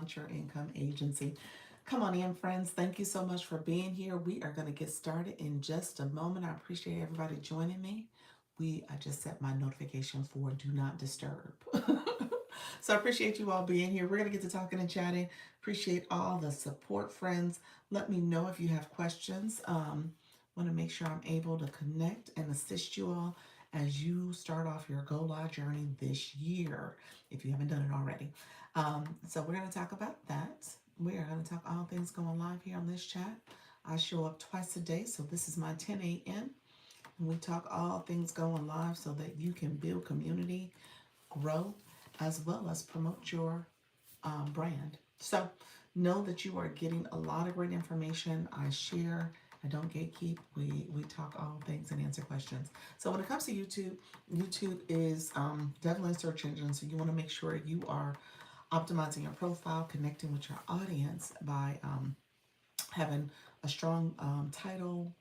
Launch Your Income Agency. Come on in, friends. Thank you so much for being here. We are going to get started in just a moment. I appreciate everybody joining me. I just set my notification for do not disturb. So I appreciate you all being here. We're going to get to talking and chatting. Appreciate all the support, friends. Let me know if you have questions. Want to make sure I'm able to connect and assist you all as you start off your Go Live journey this year, if you haven't done it already. So we're going to talk about that. We are going to talk all things going live here on this chat. I show up twice a day, so this is my 10 a.m. And we talk all things going live so that you can build community, grow, as well as promote your brand. So know that you are getting a lot of great information. I share. I don't gatekeep. We talk all things and answer questions. So when it comes to YouTube, YouTube is definitely a search engine. So you want to make sure you are optimizing your profile, connecting with your audience by having a strong title,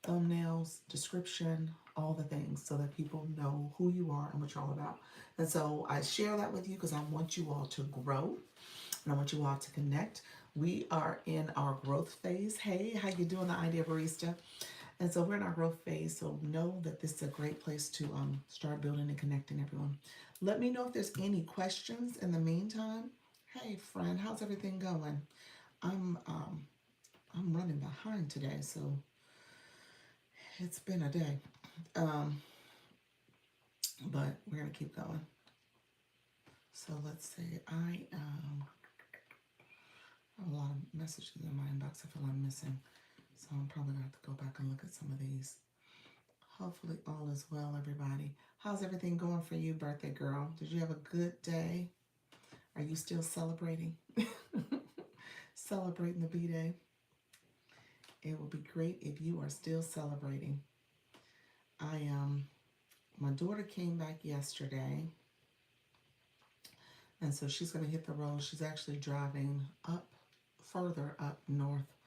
thumbnails, description, all the things so that people know who you are and what you're all about. And so I share that with you because I want you all to grow and I want you all to connect. We are in our growth phase. Hey, how you doing, the Idea Barista? And so we're in our growth phase. So know that this is a great place to start building and connecting everyone. Let me know if there's any questions in the meantime. Hey, friend, how's everything going? I'm um, I'm running behind today, so it's been a day. Um, but we're gonna keep going. So let's see. I have a lot of messages in my inbox. I feel I'm missing, so I'm probably gonna have to go back and look at some of these. Hopefully all is well, everybody. How's everything going for you, birthday girl? Did you have a good day? Are you still celebrating? Celebrating the B-Day? It would be great if you are still celebrating. My daughter came back yesterday, and so she's going to hit the road. She's actually driving further up north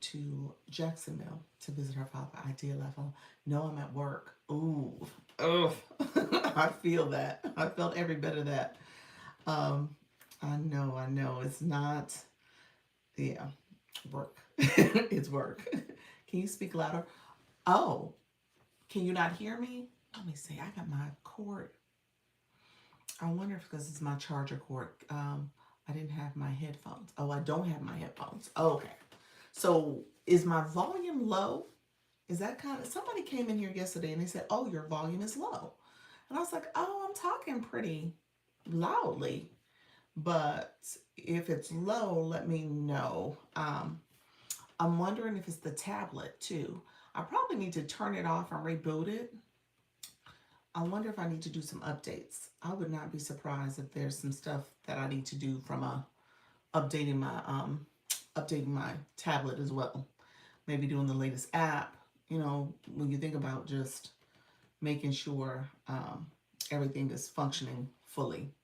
to Jacksonville to visit her father, Idea Level. No, I'm at work. Ooh, ugh. I feel that. I felt every bit of that. Um, I know. It's not, yeah, work. It's work. Can you speak louder? Oh, can you not hear me? Let me see. I got my cord. I wonder if because it's my charger cord. I didn't have my headphones. Oh, I don't have my headphones. Oh, okay. So is my volume low? Is that kind of somebody came in here yesterday and they said, "Oh, your volume is low," and I was like, "Oh, I'm talking pretty loudly." But if it's low, let me know. I'm wondering if it's the tablet too. I probably need to turn it off and reboot it. I wonder if I need to do some updates. I would not be surprised if there's some stuff that I need to do from updating my tablet as well. Maybe doing the latest app. When you think about just making sure everything is functioning fully.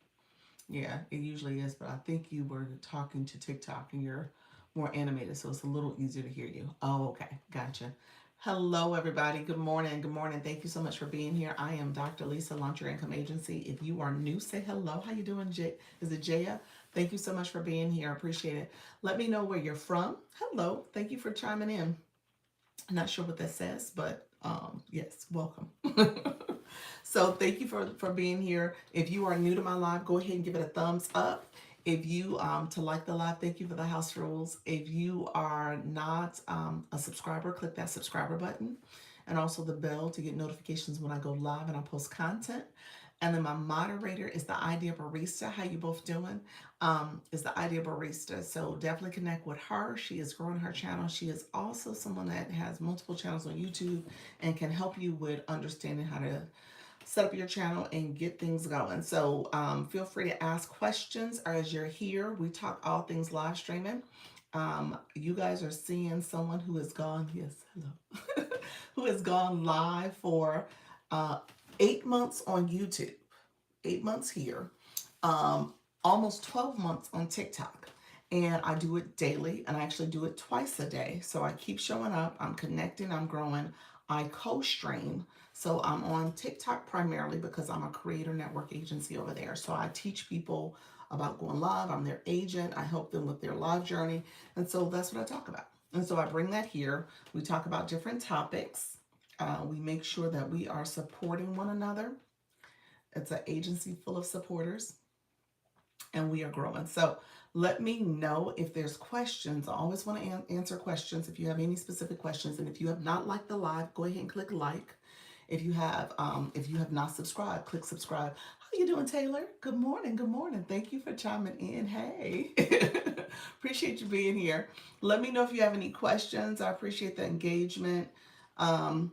Yeah, it usually is, but I think you were talking to TikTok and you're more animated, so it's a little easier to hear you. Oh, okay, gotcha. Hello, everybody. Good morning. Good morning. Thank you so much for being here. I am Dr. Lisa, Launch Your Income Agency. If you are new, say hello. How you doing, Jay? Is it Jaya? Thank you so much for being here. I appreciate it. Let me know where you're from. Hello. Thank you for chiming in. I'm not sure what that says, but yes, welcome. So thank you for being here. If you are new to my live, go ahead and give it a thumbs up. If you to like the live, thank you for the house rules. If you are not a subscriber, click that subscriber button and also the bell to get notifications when I go live and I post content. And then my moderator is the Idea Barista. How you both doing? Is the Idea Barista. So definitely connect with her. She is growing her channel. She is also someone that has multiple channels on YouTube and can help you with understanding how to set up your channel and get things going. So feel free to ask questions as you're here. We talk all things live streaming. You guys are seeing someone who has gone, yes, hello, who has gone live for 8 months on YouTube, 8 months here, almost 12 months on TikTok. And I do it daily, and I actually do it twice a day. So I keep showing up, I'm connecting, I'm growing. I co-stream. So I'm on TikTok primarily because I'm a creator network agency over there. So I teach people about going live. I'm their agent. I help them with their live journey. And so that's what I talk about. And so I bring that here. We talk about different topics. We make sure that we are supporting one another. It's an agency full of supporters, and we are growing. So let me know if there's questions. I always want to answer questions if you have any specific questions. And if you have not liked the live, go ahead and click like. If you have not subscribed, click subscribe. How you doing, Taylor? Good morning. Good morning. Thank you for chiming in. Hey, appreciate you being here. Let me know if you have any questions. I appreciate the engagement. Um,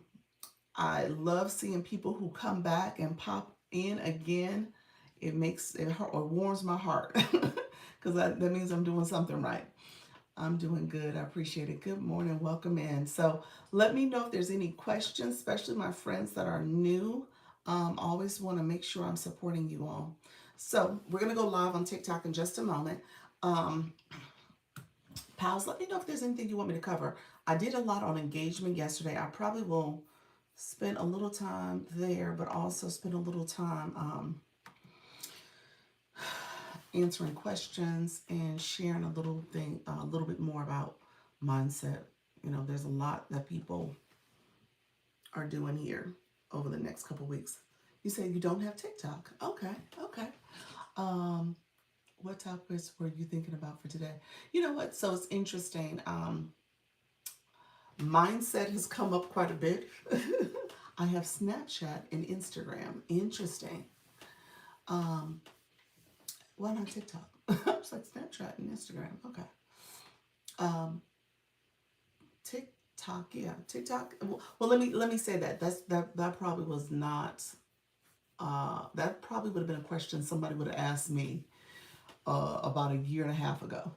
I love seeing people who come back and pop in again. It makes it or warms my heart because that means I'm doing something right. I'm doing good. I appreciate it. Good morning. Welcome in. So let me know if there's any questions, especially my friends that are new. Always want to make sure I'm supporting you all. So we're going to go live on TikTok in just a moment. Um, Pals, let me know if there's anything you want me to cover. I did a lot on engagement yesterday. I probably will spend a little time there, but also spend a little time answering questions and sharing a little bit more about mindset. You know, there's a lot that people are doing here over the next couple weeks. You say you don't have TikTok. Okay, okay. Um, what topics were you thinking about for today? You know what? So it's interesting. Mindset has come up quite a bit. I have Snapchat and Instagram. Interesting. Um, why not TikTok? I was like Snapchat and Instagram. Okay. Um, TikTok, yeah, TikTok. Well, let me say that that probably was not. That probably would have been a question somebody would have asked me about a year and a half ago.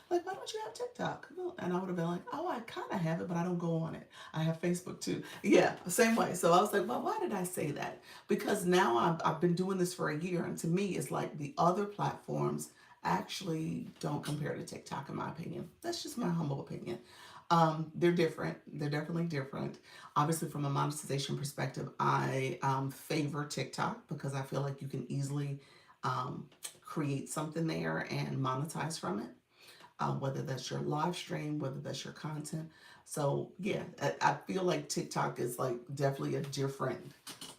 Like, why don't you have TikTok? Well, and I would have been like, oh, I kind of have it, but I don't go on it. I have Facebook too. Yeah, same way. So I was like, well, why did I say that? Because now I've been doing this for a year, and to me, it's like the other platforms actually don't compare to TikTok, in my opinion. That's just my humble opinion. They're different. They're definitely different. Obviously, from a monetization perspective, I favor TikTok because I feel like you can easily um, create something there and monetize from it, whether that's your live stream, whether that's your content. So yeah, I feel like TikTok is like definitely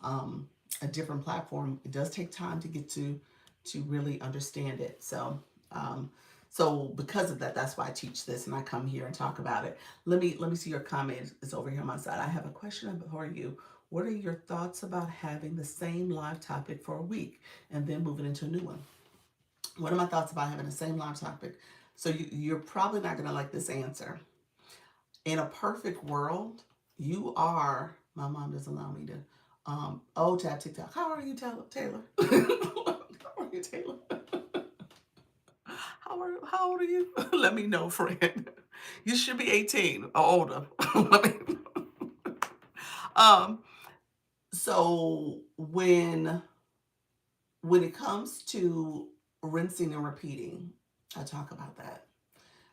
um, a different platform. It does take time to get to really understand it. Um, so because of that, that's why I teach this and I come here and talk about it. Let me see your comment. It's over here on my side. I have a question for you. What are your thoughts about having the same live topic for a week and then moving into a new one? What are my thoughts about having the same live topic? So you're probably not going to like this answer. In a perfect world, you are. My mom doesn't allow me to. Oh, tap TikTok. How are you, Taylor? How are you, Taylor? How old are you? Let me know, friend. You should be 18 or older. Let me. Um. So when it comes to rinsing and repeating, I talk about that.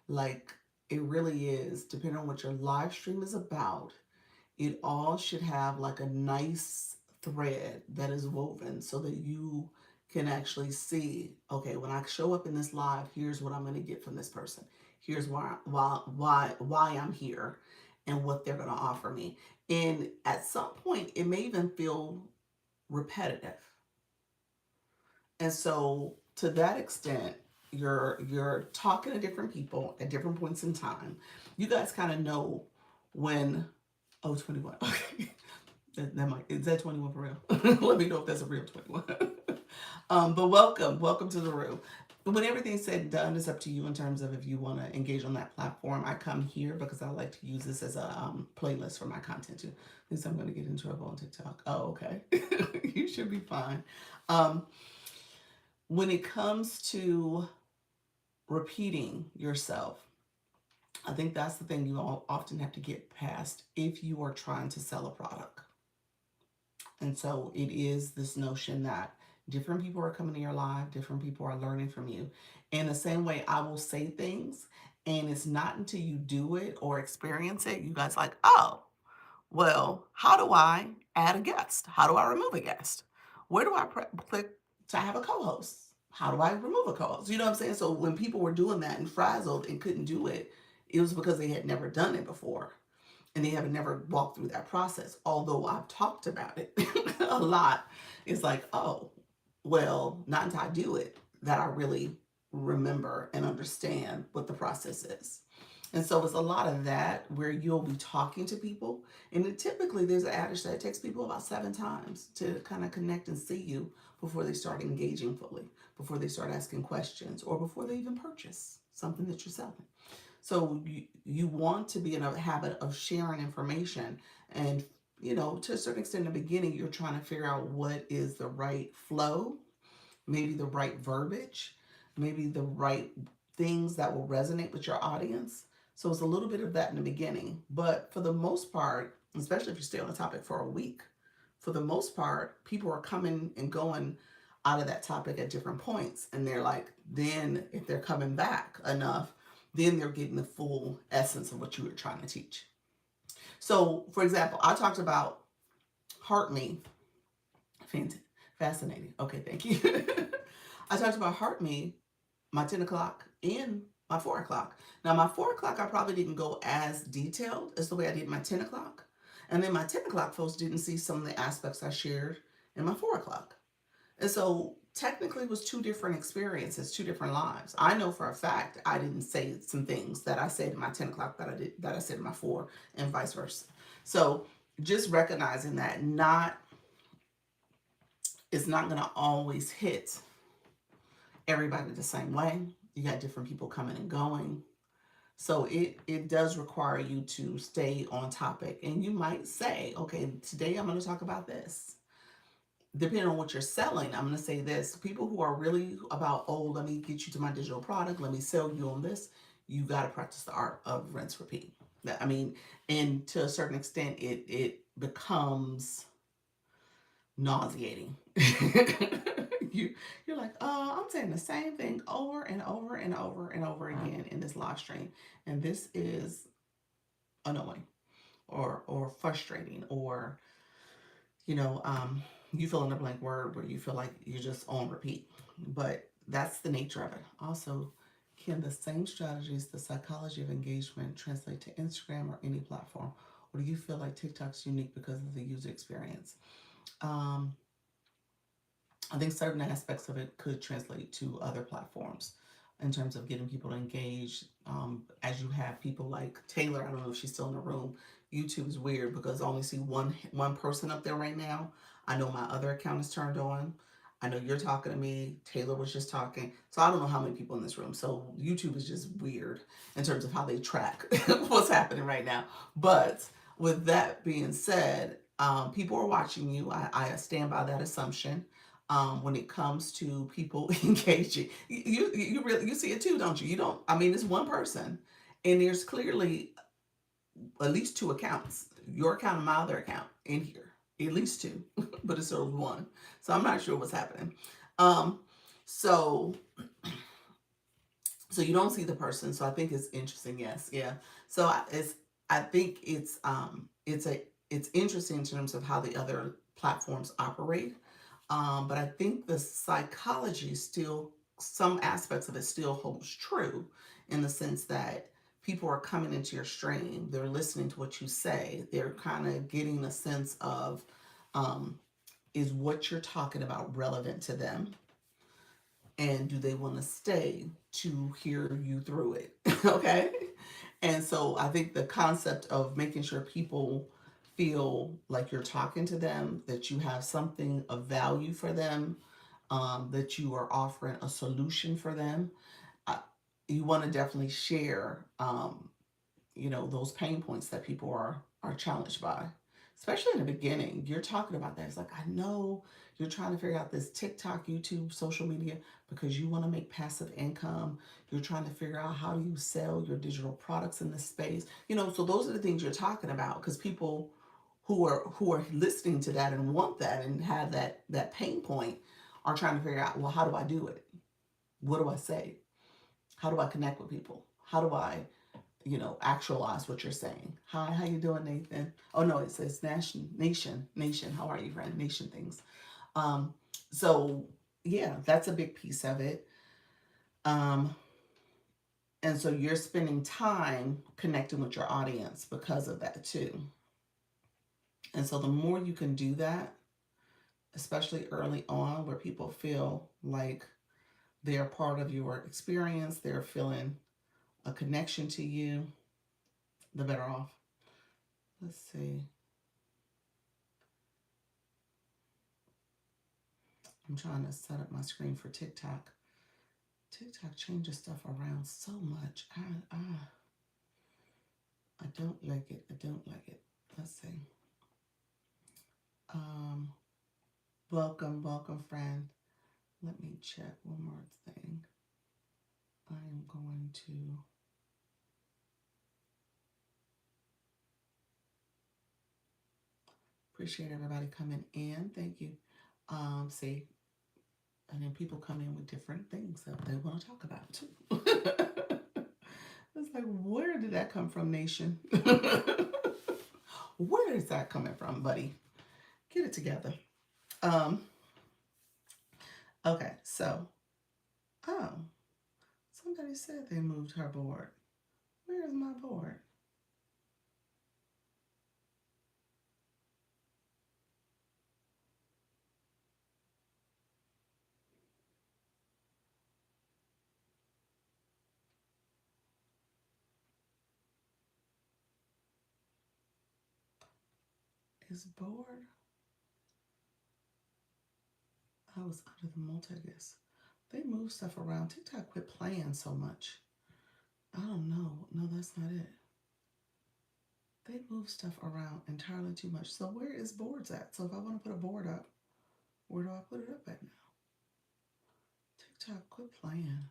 Like, it really is, depending on what your live stream is about, it all should have like a nice thread that is woven so that you can actually see, okay, when I show up in this live, here's what I'm going to get from this person. Here's why I'm here and what they're going to offer me. And at some point, it may even feel repetitive. And so to that extent, you're talking to different people at different points in time. You guys kind of know when, oh, 21. Okay. That might, is that 21 for real? Let me know if that's a real 21. But welcome to the room. When everything's said and done, it's up to you in terms of if you want to engage on that platform. I come here because I like to use this as a playlist for my content too. At least I'm going to get in trouble on TikTok. Oh, okay. You should be fine. Um, when it comes to repeating yourself, I think that's the thing you all often have to get past if you are trying to sell a product. And so it is this notion that different people are coming to your live, different people are learning from you. In the same way, I will say things, and it's not until you do it or experience it, you guys like, oh, well, how do I add a guest? How do I remove a guest? Where do I click to have a co host? how do I remove a cause? You know what I'm saying? So when people were doing that and frazzled and couldn't do it, it was because they had never done it before and they haven't never walked through that process. Although I've talked about it a lot, it's like, oh, well, not until I do it that I really remember and understand what the process is. And so it's a lot of that where you'll be talking to people. And it, typically, there's an adage that it takes people about 7 times to kind of connect and see you before they start engaging fully, before they start asking questions, or before they even purchase something that you're selling. So you want to be in a habit of sharing information. And, to a certain extent in the beginning, you're trying to figure out what is the right flow, maybe the right verbiage, maybe the right things that will resonate with your audience. So it's a little bit of that in the beginning. But for the most part, especially if you stay on the topic for a week, for the most part, people are coming and going out of that topic at different points. And they're like, then if they're coming back enough, then they're getting the full essence of what you were trying to teach. So, for example, I talked about Heart Me. Fascinating. Okay, thank you. I talked about Heart Me, my 10 o'clock, and my 4 o'clock. Now, my 4 o'clock, I probably didn't go as detailed as the way I did my 10 o'clock. And then my 10 o'clock folks didn't see some of the aspects I shared in my 4 o'clock. And so technically it was two different experiences, two different lives. I know for a fact I didn't say some things that I said in my 10 o'clock that I said in my 4, and vice versa. So just recognizing that it's not gonna always hit everybody the same way. You got different people coming and going. So it does require you to stay on topic. And you might say, okay, today I'm going to talk about this. Depending on what you're selling, I'm going to say this. People who are really about, oh, let me get you to my digital product, let me sell you on this, you got to practice the art of rinse, repeat. I mean, and to a certain extent, it becomes nauseating. You're like, oh, I'm saying the same thing over and over and over and over again in this live stream, and this is annoying or frustrating, or you fill in a blank word where you feel like you're just on repeat. But that's the nature of it. Also, can the same strategies, the psychology of engagement, translate to Instagram or any platform, or do you feel like TikTok's unique because of the user experience? Um, I think certain aspects of it could translate to other platforms in terms of getting people to engage. As you have people like Taylor, I don't know if she's still in the room. YouTube is weird because I only see one person up there right now. I know my other account is turned on. I know you're talking to me. Taylor was just talking. So I don't know how many people in this room. So YouTube is just weird in terms of how they track what's happening right now. But with that being said, people are watching you. I stand by that assumption. When it comes to people engaging, you really you see it too, don't you? You don't. I mean, it's one person, and there's clearly at least two accounts. Your account and my other account in here, at least two, but it's only one. So I'm not sure what's happening. Um, so so you don't see the person. So I think it's interesting. Yes, yeah. So I think it's interesting in terms of how the other platforms operate. But I think the psychology still, some aspects of it still holds true in the sense that people are coming into your stream, they're listening to what you say, they're kind of getting a sense of, um, is what you're talking about relevant to them? And do they want to stay to hear you through it? Okay. And so I think the concept of making sure people feel like you're talking to them, that you have something of value for them, that you are offering a solution for them, uh, you want to definitely share, those pain points that people are challenged by. Especially in the beginning, you're talking about that. It's like, I know you're trying to figure out this TikTok, YouTube, social media because you want to make passive income. You're trying to figure out how do you sell your digital products in this space. So those are the things you're talking about because people who are listening to that and want that and have that pain point are trying to figure out, well, how do I do it? What do I say? How do I connect with people? How do I actualize what you're saying? Hi, how you doing, Nathan? Oh no, it says nation. How are you, friend? Nation things. Um, so yeah, that's a big piece of it. Um, and so you're spending time connecting with your audience because of that too. And so the more you can do that, especially early on where people feel like they're part of your experience, they're feeling a connection to you, the better off. Let's see. I'm trying to set up my screen for TikTok. TikTok changes stuff around so much. I don't like it. I don't like it. Let's see. Um, welcome, friend. Let me check one more thing. I am going to appreciate everybody coming in. Thank you. See, and then people come in with different things that they want to talk about too. It's like, where did that come from, nation? Where is that coming from, buddy? Get it together. Um, okay, so, oh, somebody said they moved her board. Where is my board? Is board? I was under the multi-disc. They move stuff around. TikTok quit playing so much. I don't know. No, that's not it. They move stuff around entirely too much. So where is boards at? So if I want to put a board up, where do I put it up at now? TikTok quit playing.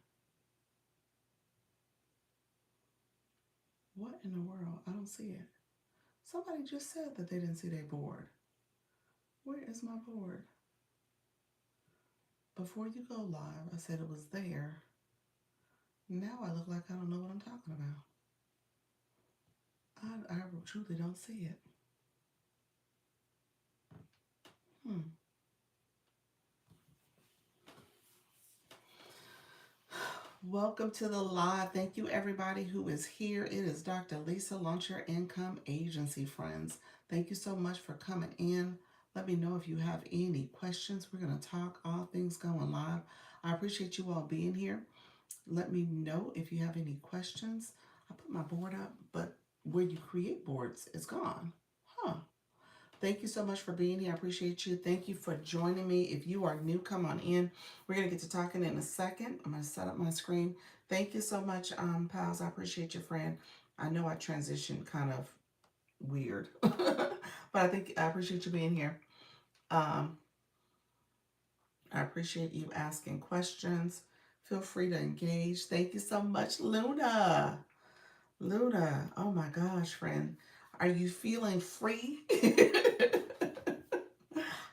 What in the world? I don't see it. Somebody just said that they didn't see their board. Where is my board? Before you go live, I said it was there. Now I look like I don't know what I'm talking about. I truly don't see it. Welcome to the live. Thank you, everybody who is here. It is Dr. Lisa, Launch Your Income Agency, friends. Thank you so much for coming in. Let me know if you have any questions. We're going to talk all things going live. I appreciate you all being here. Let me know if you have any questions. I put my board up, but where you create boards, it's gone. Huh. Thank you so much for being here. I appreciate you. Thank you for joining me. If you are new, come on in. We're going to get to talking in a second. I'm going to set up my screen. Thank you so much, pals. I appreciate you, friend. I know I transitioned kind of weird, but I appreciate you being here. Um, I appreciate you asking questions. Feel free to engage. Thank you so much, Luna. Luna, oh my gosh, friend. Are you feeling free?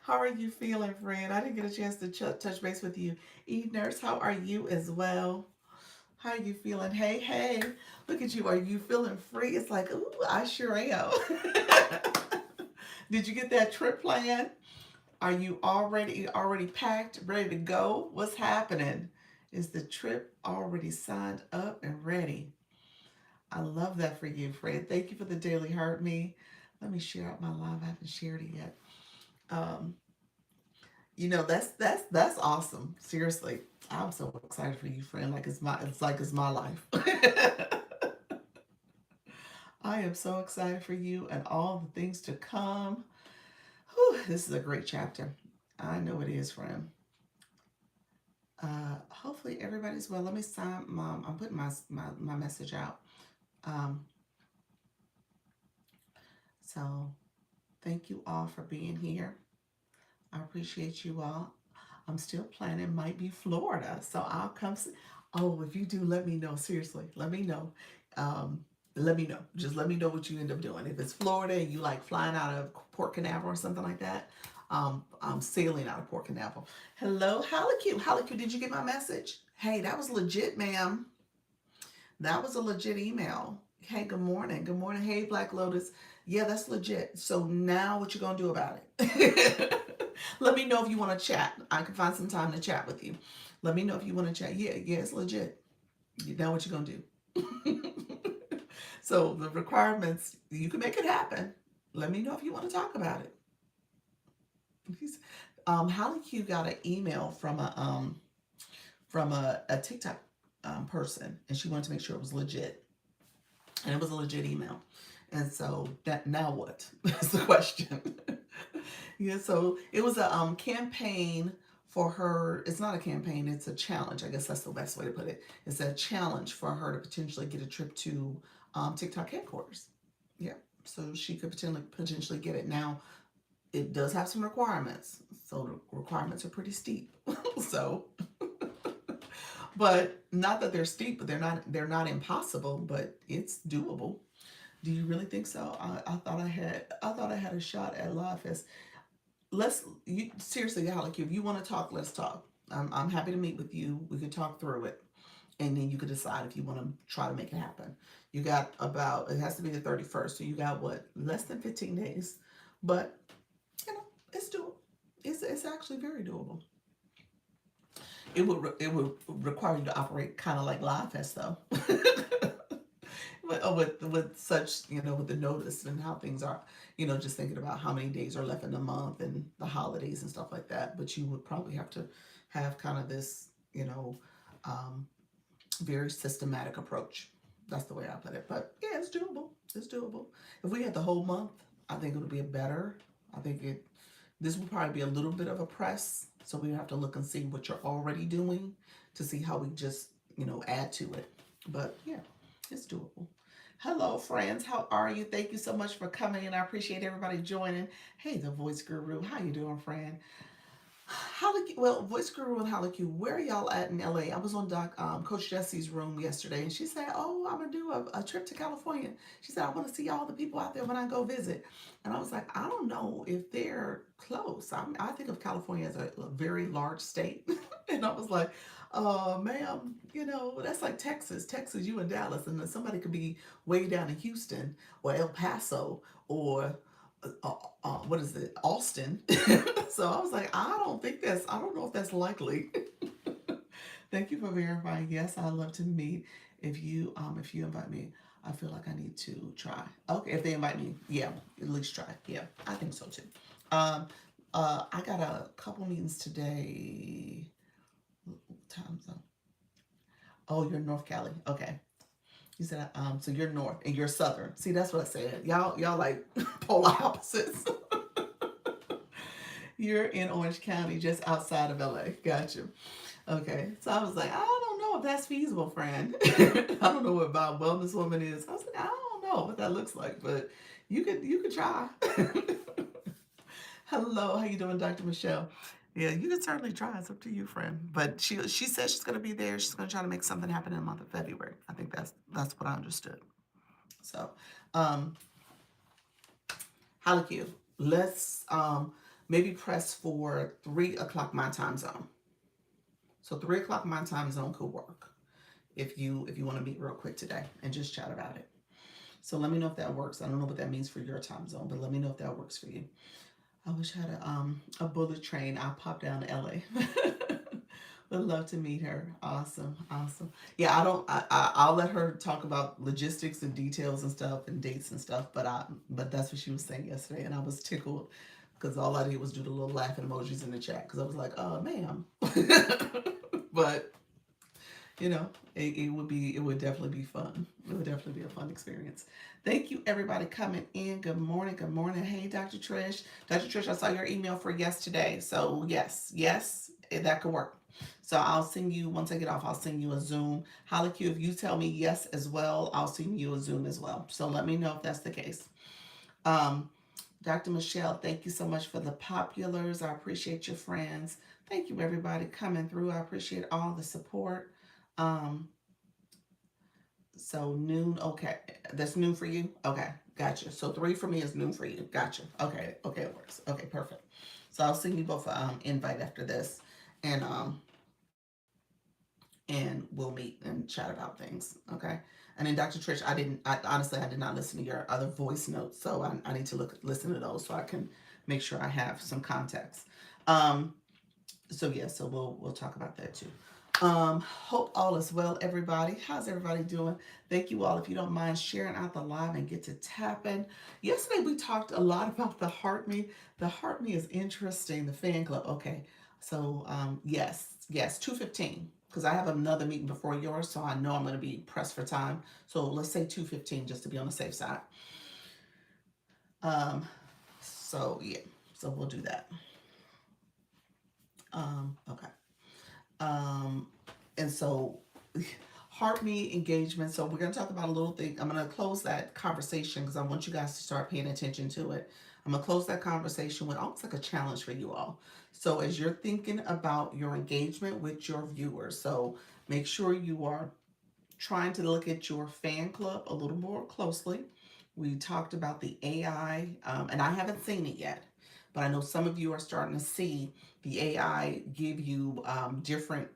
How are you feeling, friend? I didn't get a chance to touch base with you. E-Nurse, how are you as well? How are you feeling? Hey, hey, look at you. Are you feeling free? It's like, ooh, I sure am. Did you get that trip plan? Are you already packed, ready to go? What's happening? Is the trip already signed up and ready? I love that for you, Fred. Thank you for the daily heart me. Let me share out my live. I haven't shared it yet. Um, that's awesome. Seriously, I'm so excited for you, friend. It's my life. I am so excited for you and all the things to come. Whew, this is a great chapter. I know it is, friend. Hopefully everybody's well. Let me sign. I'm putting my message out. Um, so thank you all for being here. I appreciate you all. I'm still planning, might be Florida. So I'll come. Oh, if you do, let me know. Seriously, let me know. Um, let me know. Just let me know what you end up doing. If it's Florida and you like flying out of Port Canaveral or something like that, I'm sailing out of Port Canaveral. Hello, Hallicue. Hallicue, did you get my message? Hey, that was legit, ma'am. That was a legit email. Hey, good morning. Good morning. Hey, Black Lotus. Yeah, that's legit. So now what you gonna do about it? Let me know if you want to chat. I can find some time to chat with you. Let me know if you want to chat. Yeah, yeah, it's legit. You know what you're gonna do. So the requirements, you can make it happen. Let me know if you want to talk about it. Hallie Q got an email from a TikTok person, and she wanted to make sure it was legit, and it was a legit email. And so that now what is the question? Yeah, so it was a campaign for her. It's not a campaign; it's a challenge. I guess that's the best way to put it. It's a challenge for her to potentially get a trip to TikTok headquarters. Yeah, so she could potentially get it. Now it does have some requirements, so the requirements are pretty steep. So, but not that they're steep, but they're not impossible. But it's doable. Do you really think so? I thought I had a shot at Live Fest. Seriously, Alec, if you want to talk, let's talk. I'm happy to meet with you. We can talk through it, and then you can decide if you want to try to make it happen. You got about, it has to be the 31st, so you got what, less than 15 days, but it's doable. It's actually very doable. It would require you to operate kind of like Live Fest though. With such, with the notice and how things are, just thinking about how many days are left in the month and the holidays and stuff like that. But you would probably have to have kind of this, um, very systematic approach. That's the way I put it. But yeah, it's doable. It's doable. If we had the whole month, I think it would be a better. I think this would probably be a little bit of a press. So we have to look and see what you're already doing to see how we just, add to it. But yeah, it's doable. Hello, friends. How are you? Thank you so much for coming in. I appreciate everybody joining. Hey, the voice guru. How you doing, friend? Voice Guru and Halaku, where are y'all at in LA? I was on Coach Jesse's room yesterday, and she said, "Oh, I'm gonna do a trip to California." She said, "I want to see all the people out there when I go visit." And I was like, "I don't know if they're close. I think of California as a very large state." And I was like, ma'am, that's like Texas. Texas, you in Dallas, and then somebody could be way down in Houston or El Paso or what is it, Austin." So I was like, I don't know if that's likely. Thank you for verifying. Yes, I'd love to meet. If you invite me, I feel like I need to try. Okay, if they invite me, yeah, at least try. Yeah, I think so too. Um, I got a couple meetings today. Time zone. Oh, you're in North Cali. Okay. You said so you're north and you're southern. See, that's what I said. Y'all like polar opposites. You're in Orange County, just outside of LA. Gotcha. Okay. So I was like, I don't know if that's feasible, friend. I don't know what Bob Wellness Woman is. I was like, I don't know what that looks like, but you could try. Hello, how you doing, Dr. Michelle? Yeah, you can certainly try. It's up to you, friend. But she says she's gonna be there. She's gonna try to make something happen in the month of February. I think that's what I understood. So, um, how like you? Let's maybe press for 3 o'clock my time zone. So 3 o'clock my time zone could work if you want to meet real quick today and just chat about it. So let me know if that works. I don't know what that means for your time zone, but let me know if that works for you. I wish I had a bullet train. I'll pop down to LA. Would love to meet her. Awesome, awesome. Yeah, I don't. I'll let her talk about logistics and details and stuff and dates and stuff. But that's what she was saying yesterday, and I was tickled because all I did was do the little laughing emojis in the chat because I was like, ma'am. But it would definitely be fun. It would definitely be a fun experience. Thank you, everybody, coming in. Good morning. Good morning. Hey, Dr. Trish. Dr. Trish, I saw your email for yesterday. So yes, that could work. So I'll send you, once I get off, I'll send you a Zoom. Holly Q, if you tell me yes as well, I'll send you a Zoom as well. So let me know if that's the case. Um, Dr. Michelle, thank you so much for the populars. I appreciate your friends. Thank you, everybody, coming through. I appreciate all the support. Um, so noon, okay. That's noon for you? Okay, gotcha. So 3 for me is noon for you. Gotcha. Okay, it works. Okay, perfect. So I'll send you both invite after this, and we'll meet and chat about things. Okay. And then Dr. Trish, honestly I did not listen to your other voice notes, so I need to listen to those so I can make sure I have some context. Um, so yeah, so we'll talk about that too. Hope all is well, everybody. How's everybody doing? Thank you all. If you don't mind sharing out the live and get to tapping. Yesterday we talked a lot about the Heart Me. The Heart Me is interesting. The fan club. Okay, so yes, 2:15 because I have another meeting before yours, so I know I'm going to be pressed for time. So let's say 2:15 just to be on the safe side. Um, so yeah, so we'll do that. Okay. Um, and so heart me engagement. So we're going to talk about a little thing. I'm going to close that conversation because I want you guys to start paying attention to it. I'm going to close that conversation with almost like a challenge for you all. So as you're thinking about your engagement with your viewers, so make sure you are trying to look at your fan club a little more closely. We talked about the AI, and I haven't seen it yet, but I know some of you are starting to see the AI give you different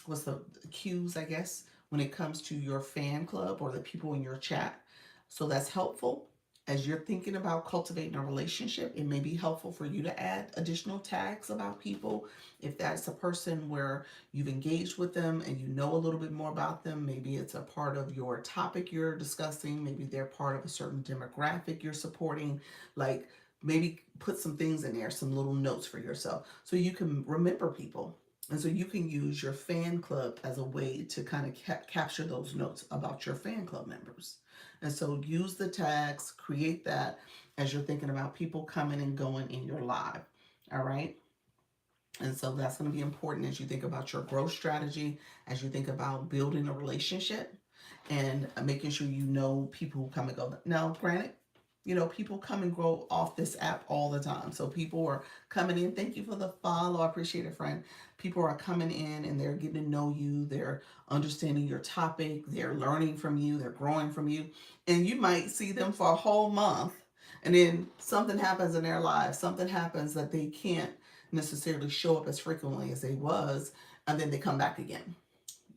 what's the cues, I guess, when it comes to your fan club or the people in your chat. So that's helpful. As you're thinking about cultivating a relationship, it may be helpful for you to add additional tags about people. If that's a person where you've engaged with them and you know a little bit more about them, maybe it's a part of your topic you're discussing, maybe they're part of a certain demographic you're supporting, like maybe put some things in there, some little notes for yourself so you can remember people, and so you can use your fan club as a way to kind of capture those notes about your fan club members. And so use the tags, create that as you're thinking about people coming and going in your live. All right. And so that's going to be important as you think about your growth strategy, as you think about building a relationship and making sure you know people who come and go. Now, granted, people come and go off this app all the time. So people are coming in. Thank you for the follow. I appreciate it, friend. People are coming in and they're getting to know you. They're understanding your topic. They're learning from you. They're growing from you. And you might see them for a whole month. And then something happens in their lives. Something happens that they can't necessarily show up as frequently as they was. And then they come back again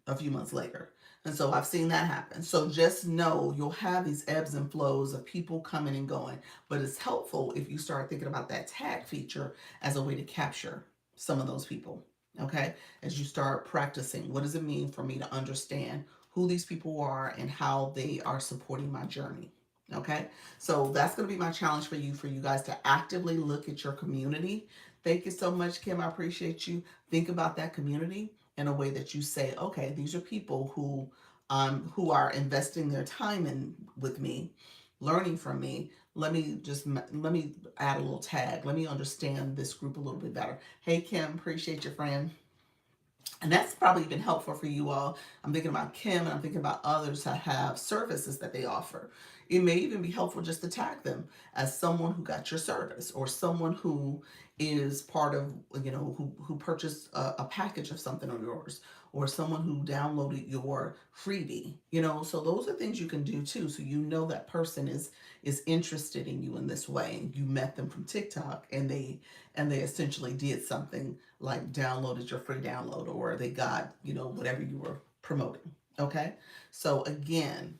a few months later. And so I've seen that happen. So just know you'll have these ebbs and flows of people coming and going. But it's helpful if you start thinking about that tag feature as a way to capture some of those people. Okay. As you start practicing, what does it mean for me to understand who these people are and how they are supporting my journey? Okay. So that's going to be my challenge for you guys to actively look at your community. Thank you so much, Kim. I appreciate you. Think about that community in a way that you say, okay, these are people who are investing their time in with me, learning from me. Let me add a little tag. Let me understand this group a little bit better. Hey Kim, appreciate your friend. And that's probably been helpful for you all. I'm thinking about Kim and I'm thinking about others that have services that they offer. It may even be helpful just to tag them as someone who got your service or someone who is part of, who purchased a package of something of yours or someone who downloaded your freebie. So those are things you can do too. So that person is interested in you in this way. And you met them from TikTok and they essentially did something like downloaded your free download or they got, whatever you were promoting. Okay. So again,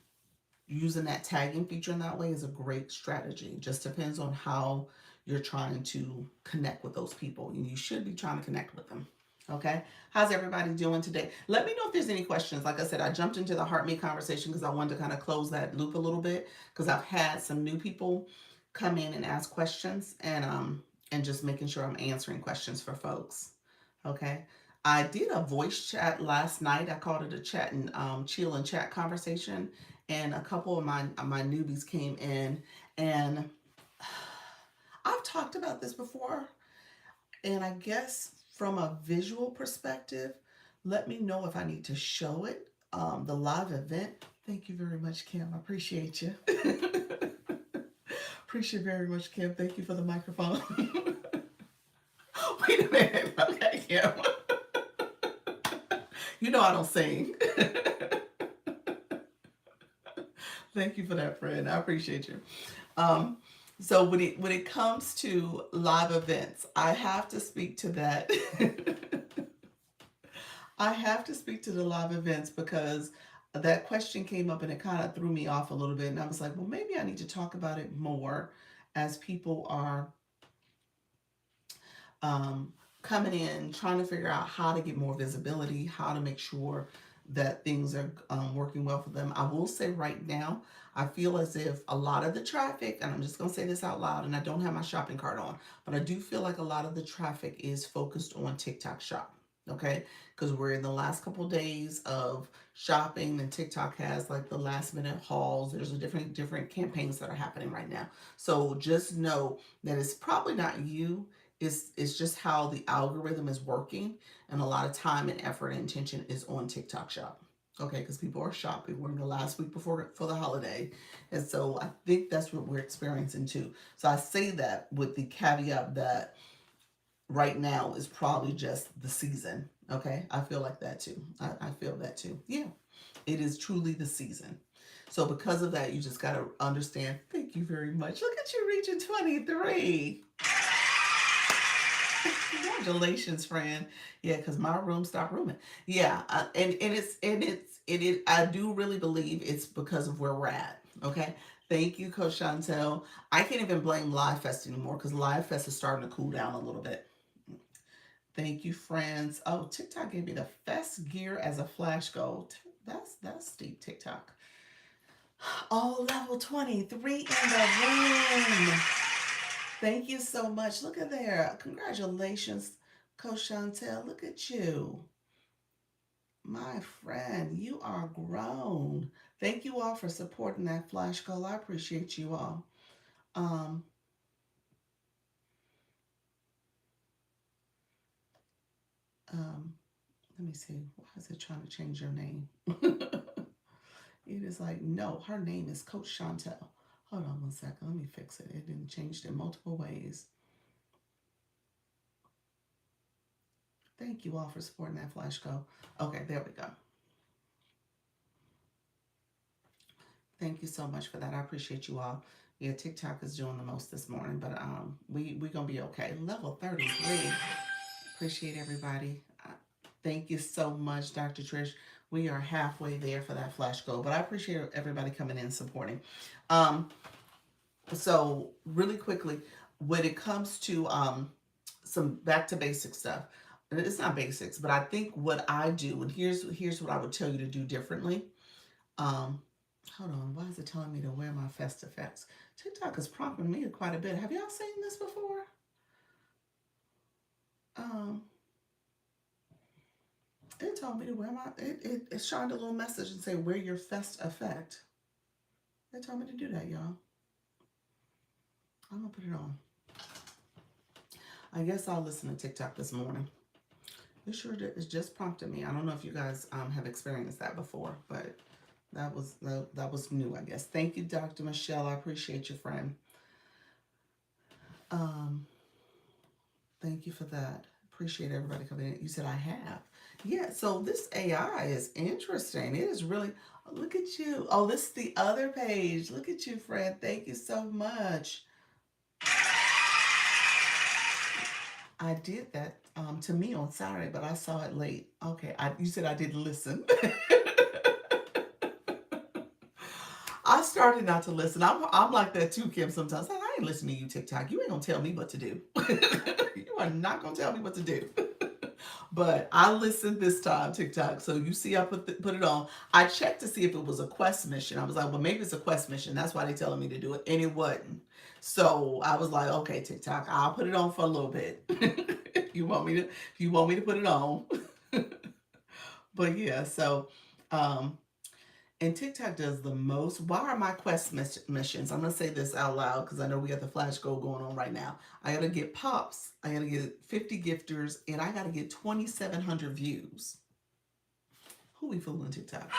using that tagging feature in that way is a great strategy. Just depends on how you're trying to connect with those people. And you should be trying to connect with them. Okay. How's everybody doing today? Let me know if there's any questions. Like I said, I jumped into the Heart Me conversation because I wanted to kind of close that loop a little bit because I've had some new people come in and ask questions and just making sure I'm answering questions for folks. Okay. I did a voice chat last night. I called it a chat and chill and chat conversation. And a couple of my newbies came in, and I've talked about this before. And I guess from a visual perspective, let me know if I need to show it. The live event. Thank you very much, Kim. I appreciate you. Appreciate very much, Kim. Thank you for the microphone. Wait a minute. Okay, Kim. I don't sing. Thank you for that, friend. I appreciate you. Um, so when it comes to live events, I have to speak to that. I have to speak to the live events because that question came up and it kind of threw me off a little bit. And I was like, well, maybe I need to talk about it more as people are um, coming in, trying to figure out how to get more visibility, how to make sure that things are working well for them. I will say right now, I feel as if a lot of the traffic, and I'm just going to say this out loud, and I don't have my shopping cart on, but I do feel like a lot of the traffic is focused on TikTok Shop. Okay, because we're in the last couple days of shopping, and TikTok has like the last minute hauls. There's a different campaigns that are happening right now. So just know that it's probably not you. It's just how the algorithm is working, and a lot of time and effort and intention is on TikTok Shop. Okay, because people are shopping. We're in the last week before for the holiday, and so I think that's what we're experiencing too. So I say that with the caveat that right now is probably just the season. Okay, I feel like that too. I feel that too. Yeah, it is truly the season. So because of that, you just got to understand. Thank you very much. Look at you reaching 23. Congratulations, friend. Yeah, because my room stopped rooming. Yeah, and I do really believe it's because of where we're at. Okay. Thank you, Coach Chantel. I can't even blame Live Fest anymore because Live Fest is starting to cool down a little bit. Thank you, friends. Oh, TikTok gave me the best gear as a flash goal. That's steep, TikTok. Oh, level 23 in the room. Thank you so much. Look at there. Congratulations, Coach Chantel. Look at you. My friend, you are grown. Thank you all for supporting that flash goal. I appreciate you all. Um, um, Let me see. Why is it trying to change your name? It is like, no, her name is Coach Chantel. Hold on one second. Let me fix it. It didn't change in multiple ways. Thank you all for supporting that flash goal. Okay, there we go. Thank you so much for that. I appreciate you all. Yeah, TikTok is doing the most this morning, but we gonna be okay. Level 33. Appreciate everybody. Thank you so much, Dr. Trish. We are halfway there for that flash goal, but I appreciate everybody coming in and supporting. Um, so really quickly, when it comes to some back to basic stuff, and it's not basics, but I think what I do, and here's what I would tell you to do differently. Um, Hold on, why is it telling me to wear my Fest Effects? TikTok is prompting me quite a bit. Have y'all seen this before? Um, it told me to wear my, it shined a little message and say, wear your Fest Effect. They told me to do that, y'all. I'm gonna put it on. I guess I'll listen to TikTok this morning. It sure did. It's just prompted me. I don't know if you guys have experienced that before, but that was new, I guess. Thank you, Dr. Michelle. I appreciate you, friend. Um, Thank you for that. Appreciate everybody coming in. You said I have. Yeah, so this AI is interesting. It is really, look at you. Oh, this is the other page. Look at you, friend. Thank you so much. I did that to me on Saturday, but I saw it late. Okay, you said I didn't listen. I started not to listen. I'm like that too, Kim. Sometimes I ain't listening to you, TikTok. You ain't gonna tell me what to do. You are not gonna tell me what to do. But I listened this time, TikTok. So you see, I put it on. I checked to see if it was a quest mission. I was like, well, maybe it's a quest mission. That's why they're telling me to do it, and it wasn't. So I was like, okay, TikTok, I'll put it on for a little bit. If you want me to put it on. But yeah, so um, and TikTok does the most. Why are my quest missions? I'm gonna say this out loud because I know we got the flash goal going on right now. I gotta get pops. I gotta get 50 gifters, and I gotta get 2,700 views. Who we fooling TikTok?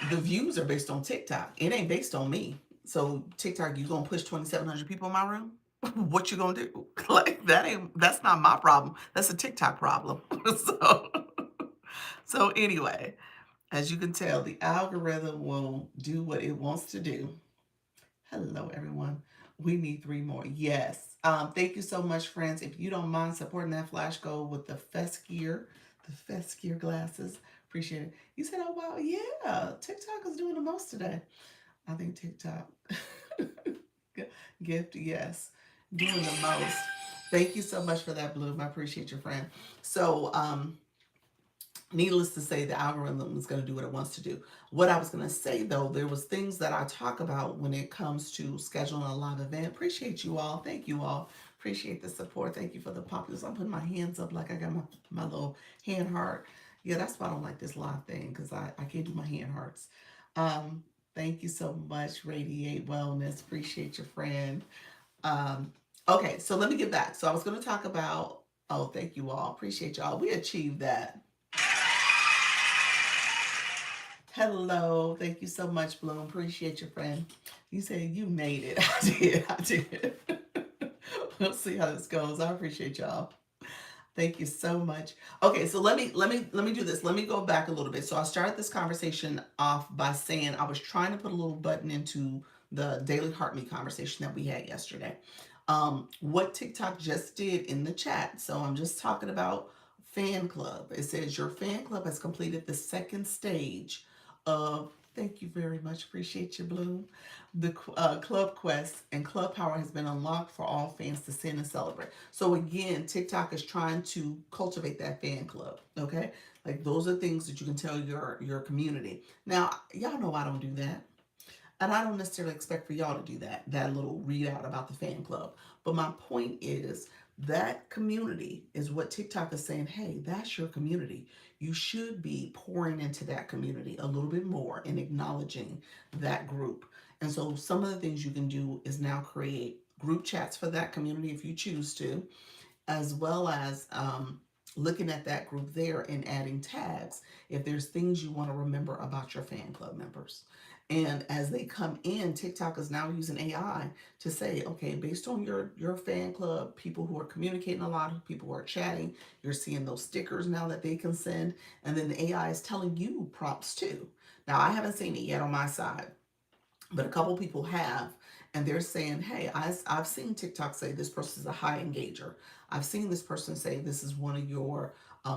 The views are based on TikTok. It ain't based on me. So TikTok, you gonna push 2,700 people in my room? What you gonna do? Like that's not my problem. That's a TikTok problem. so so anyway, as you can tell, the algorithm will do what it wants to do. Hello, everyone. We need 3 more. Yes. Thank you so much, friends. If you don't mind supporting that flash goal with the Fest Gear, glasses, appreciate it. You said, oh, wow, yeah, TikTok is doing the most today. I think TikTok. Gift, yes. Doing the most. Thank you so much for that, Bloom. I appreciate your friend. So, needless to say, the algorithm is going to do what it wants to do. What I was going to say though, there was things that I talk about when it comes to scheduling a live event. Appreciate you all. Thank you all. Appreciate the support. Thank you for the populace. I'm putting my hands up like I got my little hand heart. Yeah, that's why I don't like this live thing because I can't do my hand hearts. Thank you so much, Radiate Wellness. Appreciate your friend. Um, okay, so let me get back. So I was going to talk about, oh, thank you all. Appreciate y'all. We achieved that. Hello. Thank you so much, Bloom. Appreciate your friend. You said you made it. I did. I did. We'll see how this goes. I appreciate y'all. Thank you so much. Okay, so let me do this. Let me go back a little bit. So I started this conversation off by saying I was trying to put a little button into the Daily Heart Me conversation that we had yesterday. What TikTok just did in the chat. So I'm just talking about fan club. It says your fan club has completed the second stage of. Thank you very much. Appreciate you, Bloom. The Club Quest and Club Power has been unlocked for all fans to send and celebrate. So again, TikTok is trying to cultivate that fan club. Okay, like those are things that you can tell your community. Now, y'all know I don't do that. And I don't necessarily expect for y'all to do that, that little readout about the fan club. But my point is that community is what TikTok is saying, hey, that's your community. You should be pouring into that community a little bit more and acknowledging that group. And so some of the things you can do is now create group chats for that community if you choose to, as well as looking at that group there and adding tags if there's things you want to remember about your fan club members. And as they come in, TikTok is now using AI to say, okay, based on your fan club, people who are communicating a lot, people who are chatting, you're seeing those stickers now that they can send, and then the AI is telling you prompts too. Now I haven't seen it yet on my side, but a couple people have, and they're saying, hey, I've seen TikTok say this person is a high engager. I've seen this person say this is one of your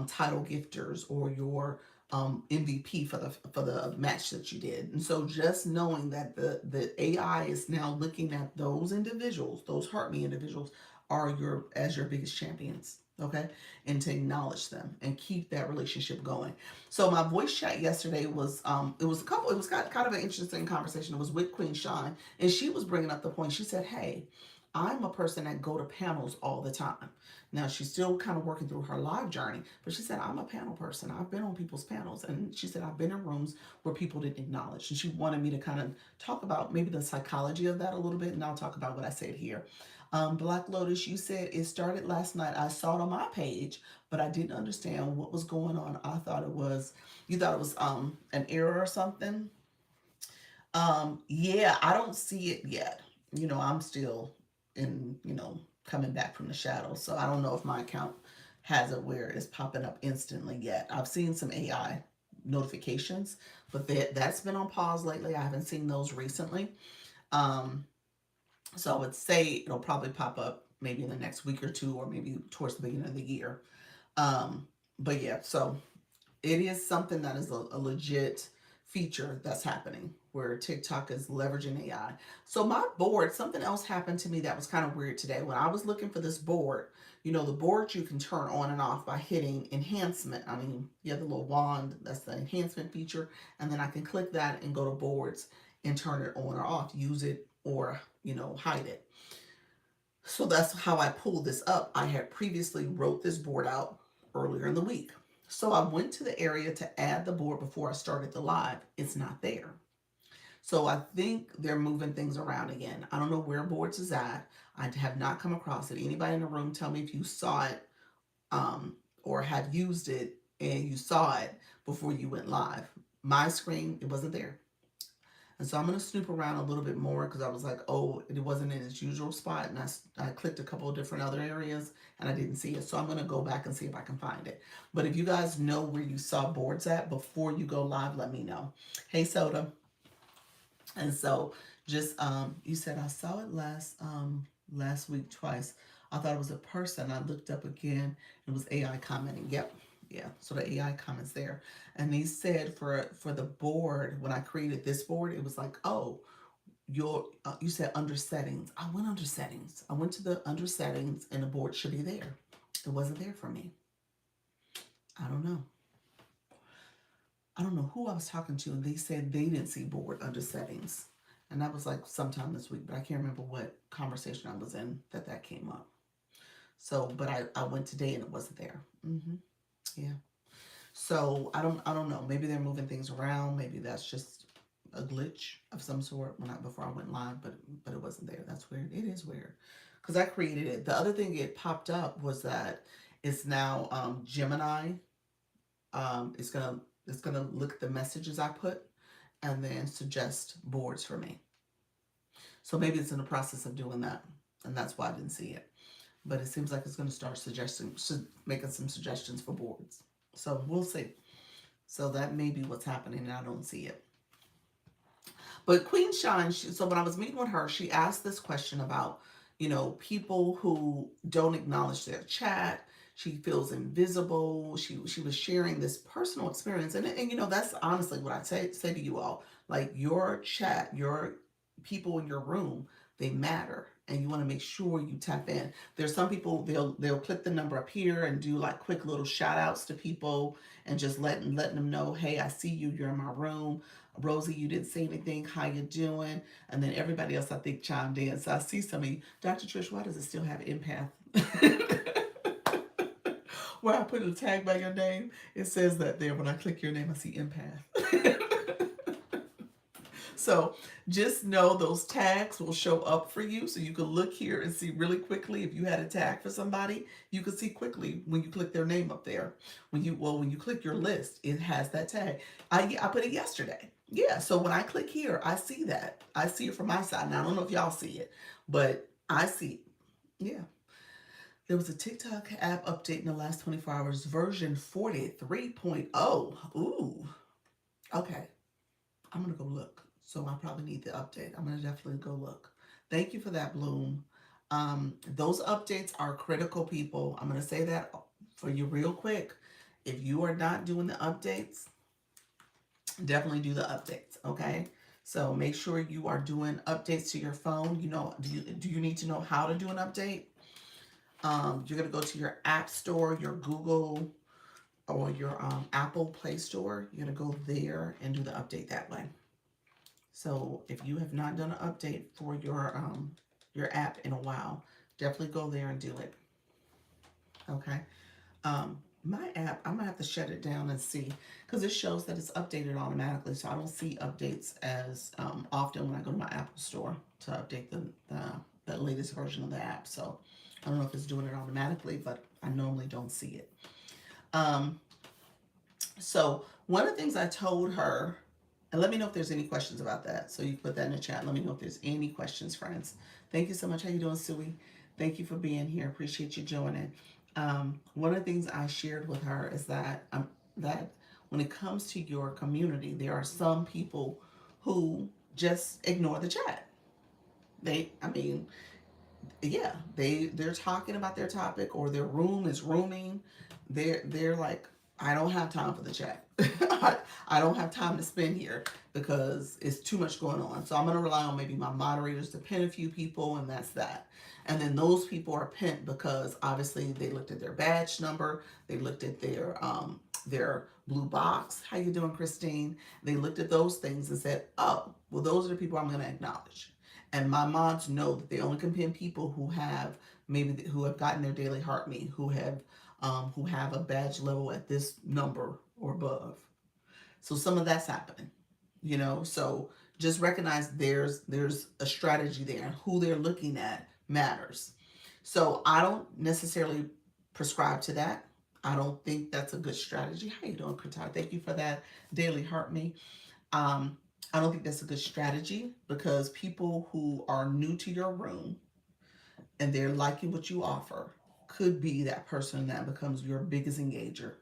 title gifters or your MVP for the match that you did. And so just knowing that the AI is now looking at those individuals, those Heart Me individuals, are your as your biggest champions. Okay, and to acknowledge them and keep that relationship going. So my voice chat yesterday was it was kind of an interesting conversation. It was with Queen Shine, and she was bringing up the point. She said, "Hey, I'm a person that go to panels all the time." Now she's still kind of working through her live journey, but she said, "I'm a panel person. I've been on people's panels," and she said, "I've been in rooms where people didn't acknowledge." And she wanted me to kind of talk about maybe the psychology of that a little bit, and I'll talk about what I said here. Black Lotus, you said it started last night. I saw it on my page, but I didn't understand what was going on. I thought it was, you thought it was an error or something. Yeah, I don't see it yet. You know, I'm still in, coming back from the shadows. So I don't know if my account has it where it's popping up instantly yet. I've seen some AI notifications, but that's been on pause lately. I haven't seen those recently. Um, so I would say it'll probably pop up maybe in the next week or two, or maybe towards the beginning of the year. But yeah, so it is something that is a legit feature that's happening where TikTok is leveraging AI. So my board, something else happened to me that was kind of weird today. When I was looking for this board, the board you can turn on and off by hitting enhancement. I mean, you have the little wand, that's the enhancement feature, and then I can click that and go to boards and turn it on or off, use it or, hide it. So that's how I pulled this up. I had previously wrote this board out earlier in the week. So I went to the area to add the board before I started the live. It's not there. So I think they're moving things around again. I don't know where boards is at. I have not come across it. Anybody in the room tell me if you saw it or have used it and you saw it before you went live. My screen, it wasn't there. And so I'm going to snoop around a little bit more because I was like, oh, it wasn't in its usual spot. And I clicked a couple of different other areas and I didn't see it. So I'm going to go back and see if I can find it. But if you guys know where you saw boards at before you go live, let me know. Hey, Soda. And so just, you said I saw it last week twice. I thought it was a person. I looked up again. It was AI commenting. Yep. Yeah. So the AI comments there. And they said for the board, when I created this board, it was like, oh, you said under settings. I went under settings. I went to the under settings and the board should be there. It wasn't there for me. I don't know. I don't know who I was talking to, and they said they didn't see board under settings. And that was like sometime this week, but I can't remember what conversation I was in that came up. So, but I went today and it wasn't there. Yeah. So I don't know. Maybe they're moving things around. Maybe that's just a glitch of some sort when I before I went live, but it wasn't there. That's weird. It is weird because I created it. The other thing it popped up was that it's now Gemini. It's gonna look at the messages I put and then suggest boards for me. So maybe it's in the process of doing that, and that's why I didn't see it. But it seems like it's going to start making some suggestions for boards. So we'll see. So that may be what's happening, and I don't see it. But Queen Shine, so when I was meeting with her, she asked this question about, people who don't acknowledge their chat. She feels invisible. She was sharing this personal experience, and that's honestly what I say to you all. Like your chat, your people in your room, they matter, and you want to make sure you tap in. There's some people they'll click the number up here and do like quick little shout outs to people and just letting them know, hey, I see you, you're in my room. Rosie, you didn't say anything. How you doing? And then everybody else, I think, chimed in. So I see some of you. Dr. Trish, why does it still have empath? Where I put a tag by your name, it says that there. When I click your name, I see empath. So just know those tags will show up for you. So you can look here and see really quickly if you had a tag for somebody, you can see quickly when you click their name up there. When you click your list, it has that tag. I put it yesterday. Yeah, so when I click here, I see that. I see it from my side. Now I don't know if y'all see it, but I see it. Yeah. There was a TikTok app update in the last 24 hours, version 43.0. Ooh. Okay. I'm going to go look. So I probably need the update. I'm going to definitely go look. Thank you for that, Bloom. Those updates are critical, people. I'm going to say that for you real quick. If you are not doing the updates, definitely do the updates, okay? So make sure you are doing updates to your phone. Do you need to know how to do an update? You're going to go to your app store, your Google or your Apple Play Store. You're going to go there and do the update that way. So if you have not done an update for your app in a while, definitely go there and do it. Okay. My app, I'm gonna have to shut it down and see because it shows that it's updated automatically. So I don't see updates as often when I go to my Apple Store to update the latest version of the app. So I don't know if it's doing it automatically, but I normally don't see it. So one of the things I told her, and let me know if there's any questions about that. So you can put that in the chat. Let me know if there's any questions, friends. Thank you so much. How you doing, Suey? Thank you for being here. Appreciate you joining. One of the things I shared with her is that when it comes to your community, there are some people who just ignore the chat. They're talking about their topic or their room is rooming. They're like, I don't have time for the chat. I don't have time to spend here because it's too much going on. So I'm going to rely on maybe my moderators to pin a few people, and that's that. And then those people are pinned because obviously they looked at their badge number, they looked at their blue box. How you doing, Christine? They looked at those things and said, oh, well, those are the people I'm going to acknowledge. And my mods know that they only can pin people who have gotten their daily heart me, who have a badge level at this number or above. So some of that's happening, so just recognize there's a strategy there, and who they're looking at matters. So I don't necessarily prescribe to that. I don't think that's a good strategy. How you doing, Qatar? Thank you for that daily heart me. I don't think that's a good strategy because people who are new to your room and they're liking what you offer could be that person that becomes your biggest engager,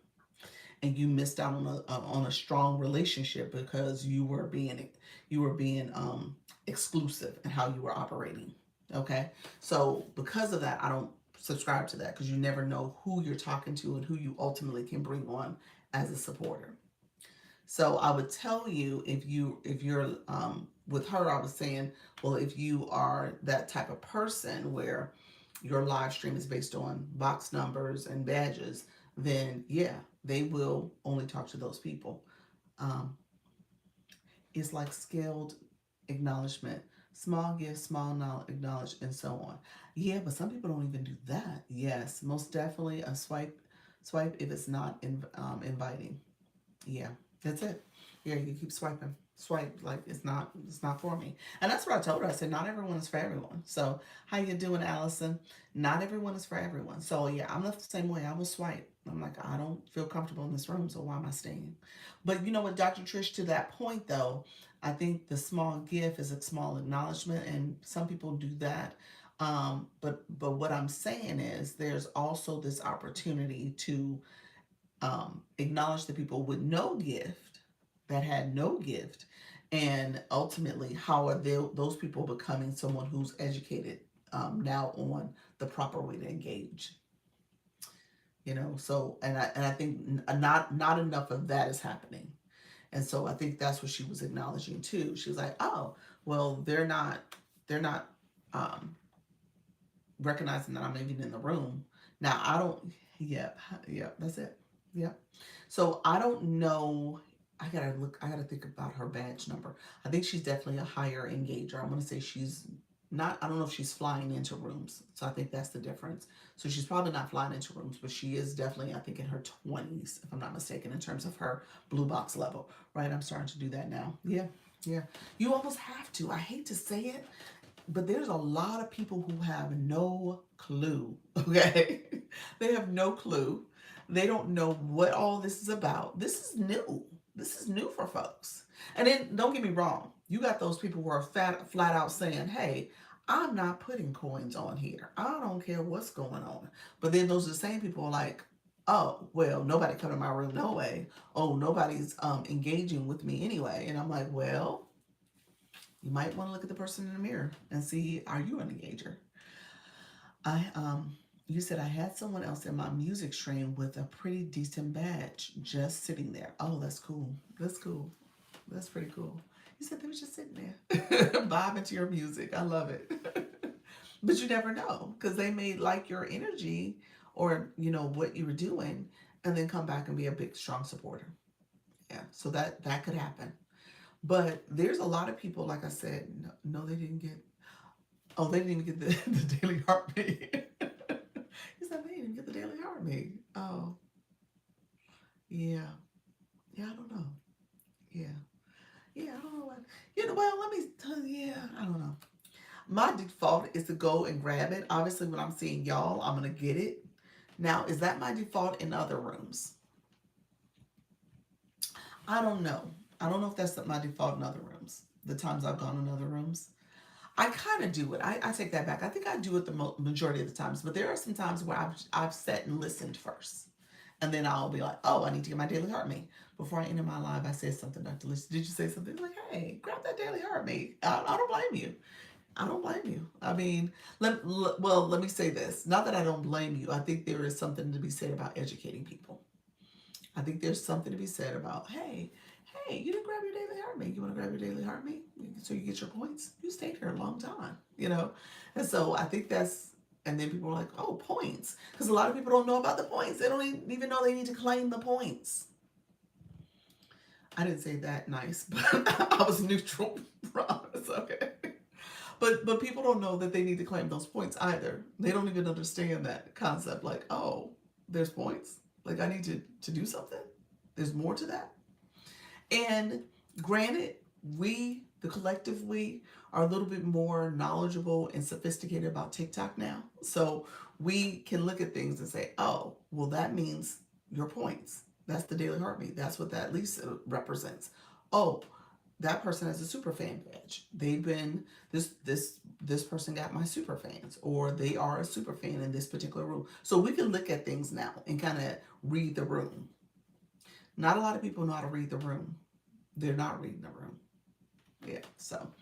and you missed out on a strong relationship because you were being exclusive in how you were operating. Okay, so because of that, I don't subscribe to that because you never know who you're talking to and who you ultimately can bring on as a supporter. So I would tell you, if you're with her, I was saying, well, if you are that type of person where your live stream is based on box numbers and badges, then yeah, they will only talk to those people. Um, it's like scaled acknowledgement, small gift, small knowledge, acknowledge, and so on. Yeah, but some people don't even do that. Yes, most definitely a swipe if it's not inviting. Yeah, that's it. Yeah, you keep swiping, swipe like it's not for me. And that's what I told her. I said not everyone is for everyone. So how you doing, Allison? Not everyone is for everyone. So yeah, I'm the same way. I will swipe. I'm like, I don't feel comfortable in this room, so why am I staying? But you know what, Dr. Trish, to that point though, I think the small gift is a small acknowledgement, and some people do that. But what I'm saying is there's also this opportunity to acknowledge the people with no gift, that had no gift, and ultimately how are those people becoming someone who's educated now on the proper way to engage. So and I think not enough of that is happening. And so I think that's what she was acknowledging too. She was like, oh, well, they're not um recognizing that I'm even in the room. Now I don't. Yep, yep, that's it. Yep. So I don't know. I gotta look. I gotta think about her badge number. I think she's definitely a higher engager. I'm gonna say she's not. I don't know if she's flying into rooms. So I think that's the difference. So she's probably not flying into rooms, but she is definitely, I think, in her 20s, if I'm not mistaken, in terms of her blue box level. Right? I'm starting to do that now. Yeah, yeah. You almost have to. I hate to say it, but there's a lot of people who have no clue, okay? They have no clue. They don't know what all this is about. This is new. This is new for folks. And then don't get me wrong, you got those people who are flat out saying, hey, I'm not putting coins on here. I don't care what's going on. But then those are the same people like, oh, well, nobody come to my room no way. Oh, nobody's engaging with me anyway. And I'm like, well, you might want to look at the person in the mirror and see, are you an engager? I You said I had someone else in my music stream with a pretty decent badge just sitting there. Oh, that's cool. That's cool. That's pretty cool. You said they were just sitting there, vibing to your music. I love it. But you never know because they may like your energy or what you were doing, and then come back and be a big strong supporter. Yeah, so that could happen. But there's a lot of people, like I said, no, no they didn't get. Oh, they didn't even get the daily heartbeat. He said they didn't even get the daily heartbeat. Oh, yeah. Yeah, I don't know. Yeah. Yeah, I don't know what. Well, let me tell you, yeah, I don't know. My default is to go and grab it. Obviously, when I'm seeing y'all, I'm going to get it. Now, is that my default in other rooms? I don't know. I don't know if that's my default in other rooms. The times I've gone in other rooms. I kind of do it. I take that back. I think I do it the majority of the times, but there are some times where I've sat and listened first, and then I'll be like, oh, I need to get my daily heart mate. Before I enter my live, I said something, Dr. Lish. Did you say something? Like, hey, grab that daily heart mate. I don't blame you. I don't blame you. I mean, let me say this. Not that I don't blame you. I think there is something to be said about educating people. I think there's something to be said about, hey, you didn't grab your daily heartbeat. You want to grab your daily heartbeat so you get your points? You stayed here a long time. And so I think and then people are like, oh, points. Because a lot of people don't know about the points. They don't even know they need to claim the points. I didn't say that nice, but I was neutral. Promise, okay. But people don't know that they need to claim those points either. They don't even understand that concept. Like, oh, there's points. Like I need to do something. There's more to that. And granted, the collective we, are a little bit more knowledgeable and sophisticated about TikTok now. So we can look at things and say, oh, well, that means your points. That's the daily heartbeat. That's what that Lisa represents. Oh, that person has a super fan badge. They've been this person got my super fans, or they are a super fan in this particular room. So we can look at things now and kind of read the room. Not a lot of people know how to read the room. They're not reading the room. Yeah. So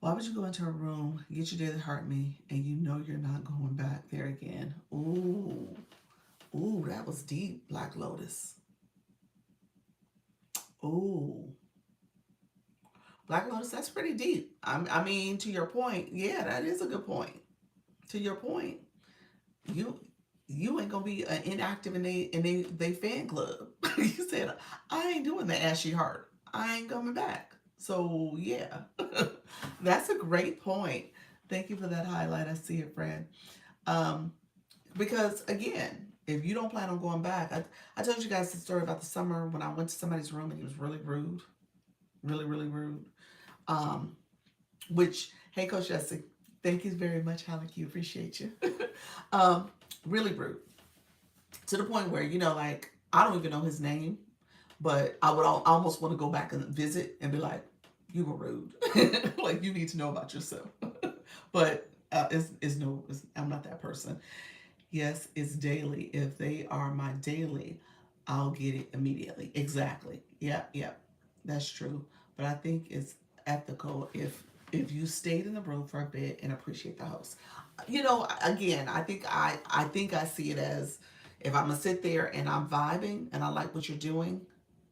why would you go into a room, get your daily heart me, and you know you're not going back there again? Ooh, that was deep, Black Lotus. Ooh, Black Lotus, that's pretty deep. I mean, to your point, yeah, that is a good point. To your point, you you ain't gonna be inactive in they fan club. You said I ain't doing the ashy heart. I ain't coming back. So yeah, that's a great point. Thank you for that highlight. I see it, Fran. Um, because again, if you don't plan on going back, I told you guys the story about the summer when I went to somebody's room and he was really rude, really rude. Um, which, hey, Coach Jesse, thank you very much, Halleck. You appreciate you. um, really rude to the point where like I don't even know his name, but I would almost want to go back and visit and be like, "You were rude. Like you need to know about yourself." But I'm not that person. Yes, it's daily. If they are my daily, I'll get it immediately. Exactly. Yep, yep. That's true. But I think it's ethical if you stayed in the room for a bit and appreciate the host. Again, I think I see it as if I'm gonna sit there and I'm vibing and I like what you're doing,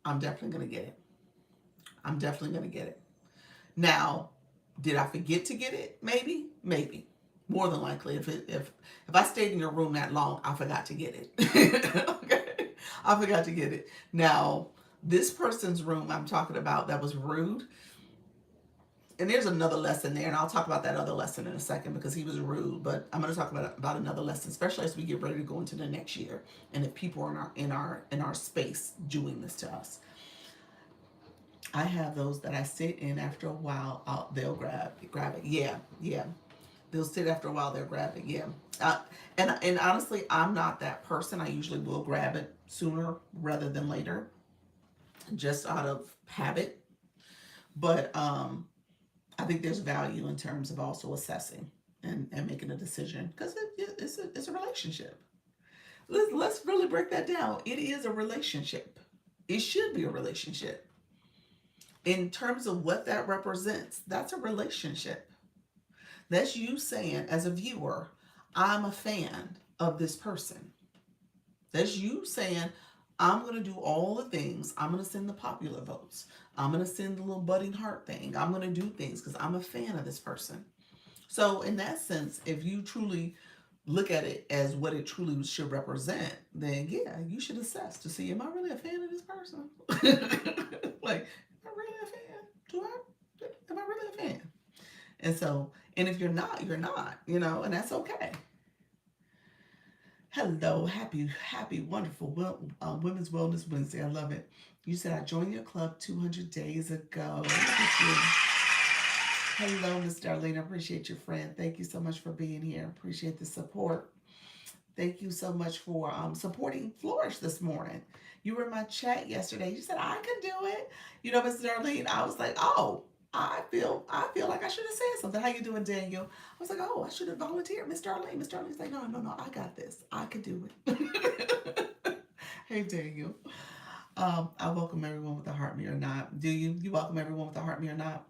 I'm definitely gonna get it. I'm definitely gonna get it. Now, did I forget to get it? Maybe, maybe. More than likely, if I stayed in your room that long, I forgot to get it. Okay, I forgot to get it. Now, this person's room I'm talking about that was rude, and there's another lesson there, and I'll talk about that other lesson in a second because he was rude. But I'm going to talk about another lesson, especially as we get ready to go into the next year, and if people are in our space doing this to us. I have those that I sit in after a while. They'll grab it. Yeah, yeah. They'll sit after a while. They'll grab it. Yeah. And honestly, I'm not that person. I usually will grab it sooner rather than later, just out of habit. But I think there's value in terms of also assessing and making a decision because it's a relationship. Let's really break that down. It is a relationship. It should be a relationship. In terms of what that represents, that's a relationship. That's you saying, as a viewer, I'm a fan of this person. That's you saying, I'm going to do all the things. I'm going to send the popular votes. I'm going to send the little budding heart thing. I'm going to do things because I'm a fan of this person. So, in that sense, if you truly look at it as what it truly should represent, then yeah, you should assess to see, am I really a fan of this person? Like, am I really a fan? Am I really a fan? And so, and if you're not, you're not, and that's okay. Hello, happy, wonderful Women's Wellness Wednesday. I love it. You said I joined your club 200 days ago. Look at you. Hello, Miss Darlene. I appreciate your friend. Thank you so much for being here. Appreciate the support. Thank you so much for supporting Flourish this morning. You were in my chat yesterday. You said I can do it. Miss Darlene. I was like, oh, I feel like I should have said something. How you doing, Daniel? I was like, oh, I should have volunteered, Miss Darlene. Miss Darlene's like, no, no, no, I got this. I could do it. Hey, Daniel. I welcome everyone with a heart, me or not. Do you? You welcome everyone with a heart, me or not?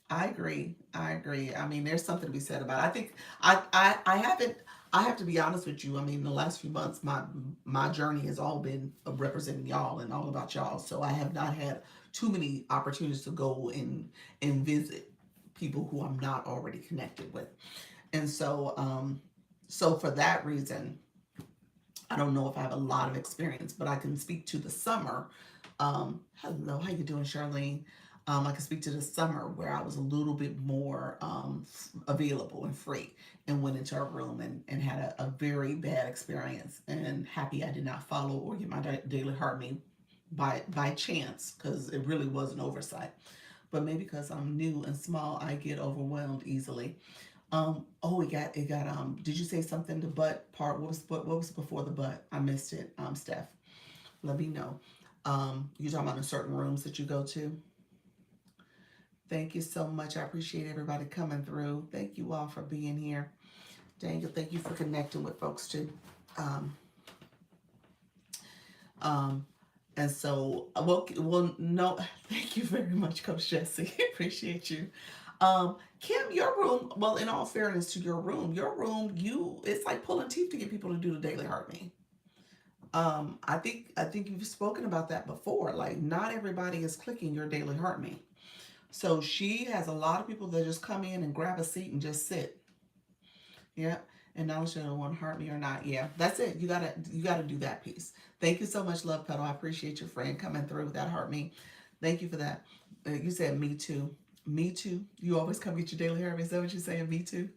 I agree. I agree. I mean, there's something to be said about it. I think I haven't. I have to be honest with you. I mean, the last few months, my journey has all been of representing y'all and all about y'all. So I have not had too many opportunities to go and visit people who I'm not already connected with. And so for that reason, I don't know if I have a lot of experience, but I can speak to the summer. Hello, how you doing, Charlene? I can speak to the summer where I was a little bit more available and free and went into a room and had a very bad experience and happy I did not follow or get my daily heart me by chance because it really was an oversight. But maybe because I'm new and small, I get overwhelmed easily. Oh, it got. Did you say something? The butt part. What was before the butt? I missed it. Steph, let me know. You talking about in certain rooms that you go to? Thank you so much. I appreciate everybody coming through. Thank you all for being here. Daniel, thank you for connecting with folks too. Um, um, and so, well, no, thank you very much, Coach Jesse. Appreciate you. Kim, your room, well, in all fairness to your room, it's like pulling teeth to get people to do the daily heart me. I think you've spoken about that before. Like, not everybody is clicking your daily heart me. So she has a lot of people that just come in and grab a seat and just sit. Yeah. And now she don't want to hurt me or not. Yeah, that's it. You gotta do that piece. Thank you so much, Love Pedal. I appreciate your friend coming through with that heart me. Thank you for that. You said me too. Me too. You always come get your daily heart me. Is that what you're saying? Me too.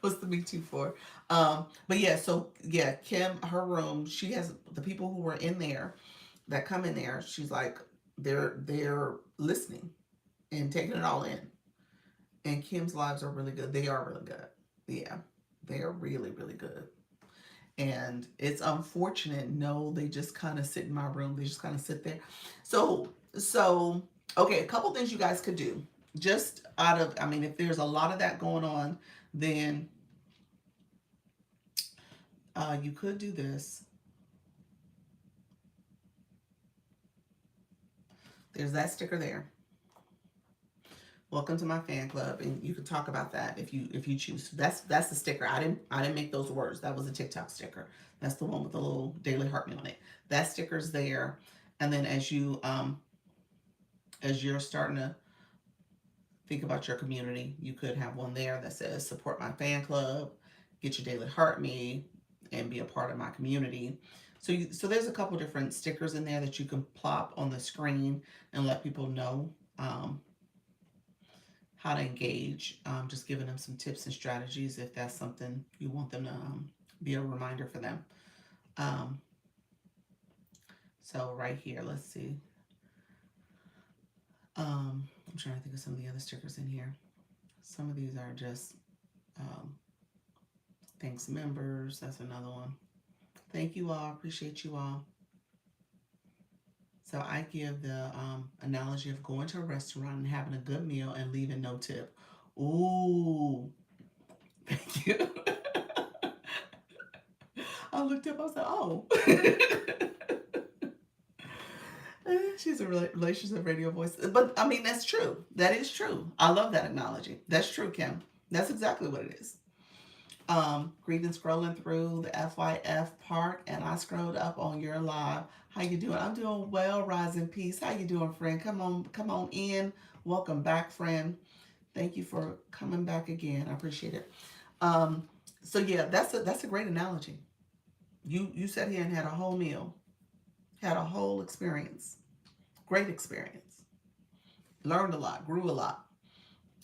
What's the me too for? But yeah, so yeah, Kim, her room, she has the people who were in there that come in there. She's like, they're listening and taking it all in. And Kim's lives are really good. They are really good. Yeah, they are really, really good. And it's unfortunate. No, they just kind of sit in my room. They just kind of sit there. So okay, a couple things you guys could do. Just out of, I mean, if there's a lot of that going on, then you could do this. There's that sticker there. Welcome to my fan club, and you can talk about that if you choose. That's the sticker. I didn't make those words. That was a TikTok sticker. That's the one with the little daily heart me on it. That sticker's there, and then as you're starting to think about your community, you could have one there that says support my fan club, get your daily heart me, and be a part of my community. So there's a couple different stickers in there that you can plop on the screen and let people know. How to engage, just giving them some tips and strategies if that's something you want them to be a reminder for them. Um, so right here, let's see. I'm trying to think of some of the other stickers in here. Some of these are just um, thanks members. That's another one. Thank you all. Appreciate you all. So I give the analogy of going to a restaurant and having a good meal and leaving no tip. Ooh, thank you. I looked up, I was like, oh. She's a relationship radio voice. But I mean, that's true. That is true. I love that analogy. That's true, Kim. That's exactly what it is. Greeting scrolling through the FYF part, and I scrolled up on your live. How you doing? I'm doing well, Rising Peace. How you doing, friend? Come on in. Welcome back, friend. Thank you for coming back again. I appreciate it. Um, so yeah, that's a great analogy. You sat here and had a whole meal, had a whole experience, great experience, learned a lot, grew a lot,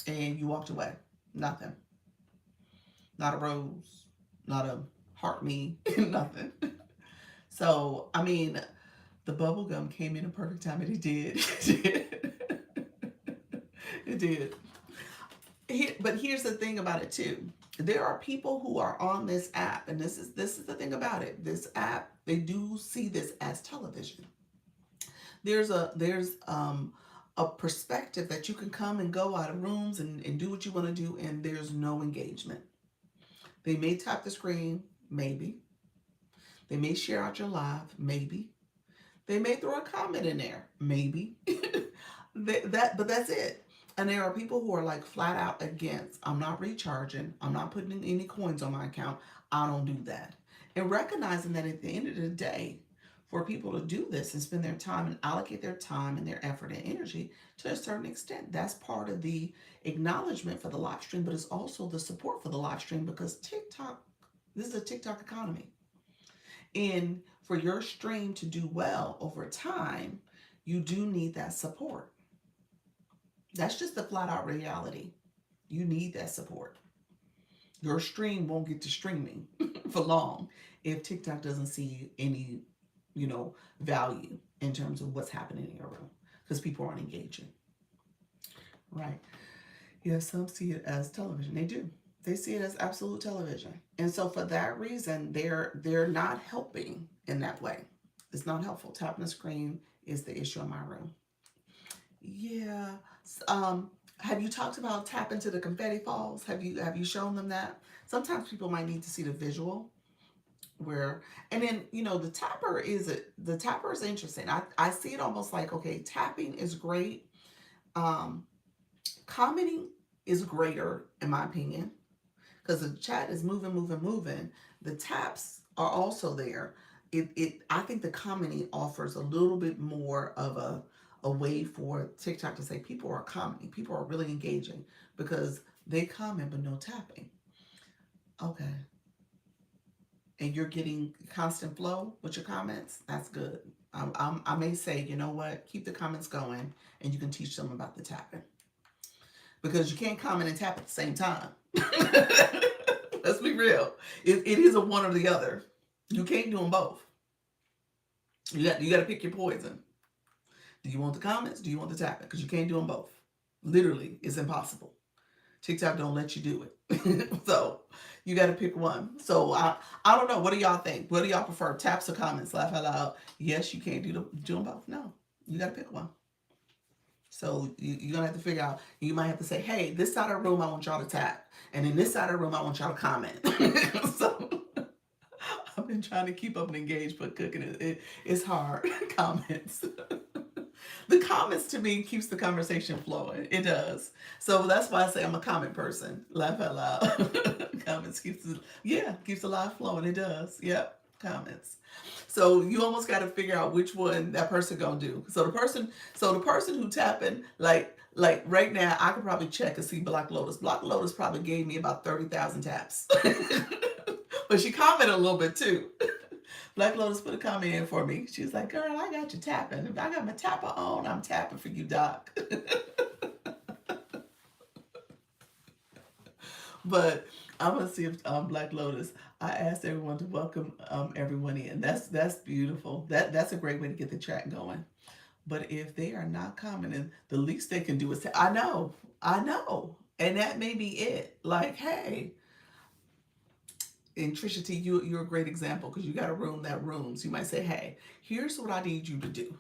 and you walked away. Nothing. Not a rose, not a heart me, nothing. So, I mean, the bubble gum came in a perfect time, and it did. It did. But here's the thing about it too. There are people who are on this app, and this is the thing about it. This app, they do see this as television. There's a perspective that you can come and go out of rooms and do what you want to do, and there's no engagement. They may tap the screen, maybe. They may share out your live, maybe. They may throw a comment in there, maybe. But that's it. And there are people who are like flat out against. I'm not recharging. I'm not putting in any coins on my account. I don't do that. And recognizing that at the end of the day, for people to do this and spend their time and allocate their time and their effort and energy to a certain extent, that's part of the acknowledgement for the live stream, but it's also the support for the live stream because TikTok, this is a TikTok economy. And for your stream to do well over time, you do need that support. That's just the flat out reality. You need that support. Your stream won't get to streaming for long if TikTok doesn't see any, value in terms of what's happening in your room because people aren't engaging. Right. Yeah, some see it as television. They do. They see it as absolute television. And so for that reason, they're not helping in that way. It's not helpful. Tapping the screen is the issue in my room. Yeah. Have you talked about tap into the confetti falls? Have you shown them that? Sometimes people might need to see the visual where, and then the tapper is interesting. I see it almost like, okay, tapping is great. Um, Commenting is greater in my opinion because the chat is moving, moving, moving. The taps are also there. I think the commenting offers a little bit more of a way for TikTok to say people are commenting, people are really engaging because they comment but no tapping. Okay, and you're getting constant flow with your comments. That's good. I may say, you know what, keep the comments going, and you can teach them about the tapping because you can't comment and tap at the same time. Let's be real. It is a one or the other. You can't do them both. You got to pick your poison. Do you want the comments? Do you want the tapping? Because you can't do them both. Literally, it's impossible. TikTok don't let you do it. So you got to pick one. So I don't know. What do y'all think? What do y'all prefer? Taps or comments? Laugh out loud. Yes, you can't do them both. No, you got to pick one. So you're gonna have to figure out. You might have to say, "Hey, this side of the room, I want y'all to tap, and in this side of the room, I want y'all to comment." So I've been trying to keep up and engage, but cooking it's hard. Comments. The comments to me keeps the conversation flowing. It does. So that's why I say I'm a comment person. Laugh out loud. Comments keeps the live flowing. It does. Yep. Comments. So you almost got to figure out which one that person gonna do. So the person who tapping like right now, I could probably check and see Black Lotus. Black Lotus probably gave me about 30,000 taps, but she commented a little bit too. Black Lotus put a comment in for me. She was like, "Girl, I got you tapping. If I got my tapper on, I'm tapping for you, Doc." But I'm gonna see if Black Lotus. I asked everyone to welcome everyone in. That's beautiful. That's a great way to get the chat going. But if they are not commenting, the least they can do is say, I know," and that may be it. Like, hey, and Trisha T, you're a great example because you got a room that rooms. You might say, "Hey, here's what I need you to do."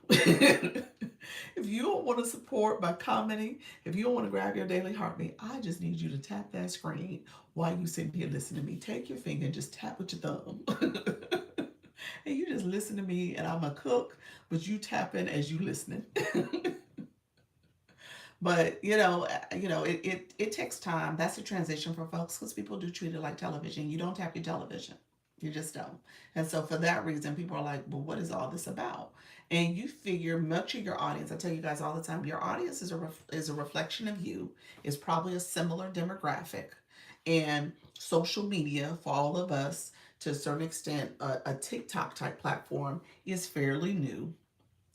If you don't want to support by commenting, if you don't want to grab your daily heartbeat, I just need you to tap that screen while you sitting here listening to me. Take your finger and just tap with your thumb. And you just listen to me, and I'm a cook, but you tap in as you listening. But it takes time. That's a transition for folks because people do treat it like television. You don't tap your television, you just don't. And so for that reason, people are like, "Well, what is all this about?" And you figure much of your audience. I tell you guys all the time, your audience is a reflection of you. It's probably a similar demographic, and social media for all of us to a certain extent, a TikTok type platform is fairly new.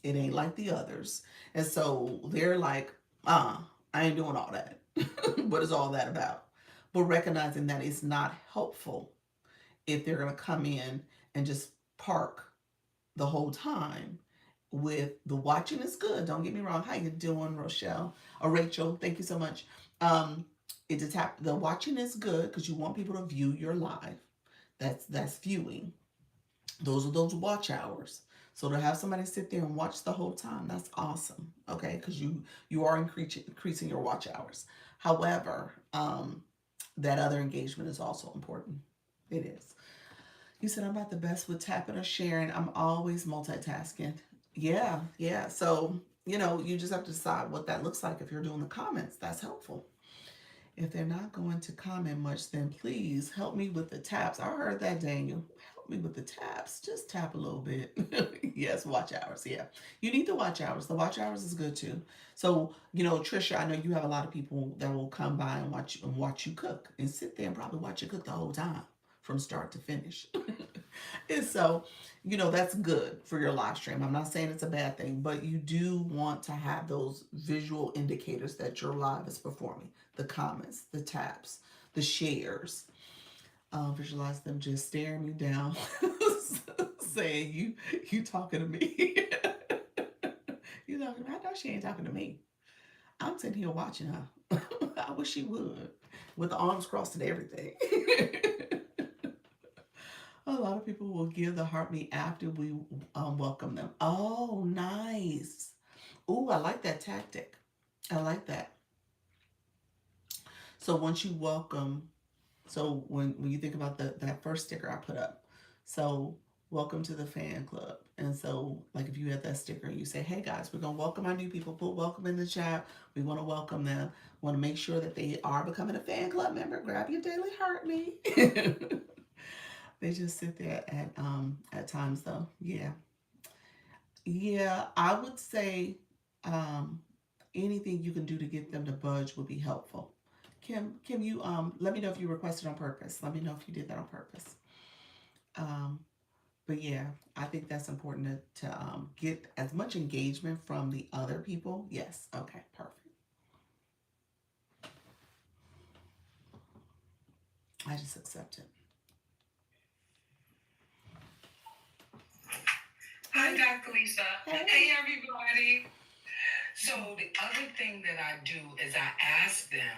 It ain't like the others. And so they're like, I ain't doing all that. What is all that about? But recognizing that it's not helpful if they're going to come in and just park the whole time with the watching is good. Don't get me wrong. How you doing, Rochelle? Or Rachel, thank you so much. Um, the watching is good because you want people to view your live. That's viewing. Those are those watch hours. So to have somebody sit there and watch the whole time, that's awesome. Okay, because you are increasing your watch hours. However, that other engagement is also important. It is. You said I'm not the best with tapping or sharing. I'm always multitasking. Yeah, yeah. So you just have to decide what that looks like. If you're doing the comments, that's helpful. If they're not going to comment much, then please help me with the taps. I heard that, Daniel. Help me with the taps. Just tap a little bit. Yes, watch hours. Yeah. You need the watch hours. The watch hours is good too. So, Trisha, I know you have a lot of people that will come by and watch you cook and sit there and probably watch you cook the whole time from start to finish. And so, that's good for your live stream. I'm not saying it's a bad thing, but you do want to have those visual indicators that your live is performing. The comments, the taps, the shares. Visualize them just staring me down, saying, you talking to me. You talking to me? I know she ain't talking to me. I'm sitting here watching her. I wish she would. With the arms crossed and everything. A lot of people will give the heartbeat after we welcome them. Oh, nice. Oh, I like that tactic. I like that. So once you welcome, so when you think about that first sticker I put up, so welcome to the fan club. And so like if you had that sticker and you say, "Hey guys, we're gonna welcome our new people, put welcome in the chat. We want to welcome them. Want to make sure that they are becoming a fan club member. Grab your daily heartbeat." They just sit there at times though. Yeah. Yeah, I would say um anything you can do to get them to budge would be helpful. Kim, you let me know if you requested on purpose. Let me know if you did that on purpose. Um, but yeah, I think that's important to get as much engagement from the other people. Yes. Okay. Perfect. I just accept it. Hi, Hey. Dr. Lisa. Hey. Hey, everybody. So, the other thing that I do is I ask them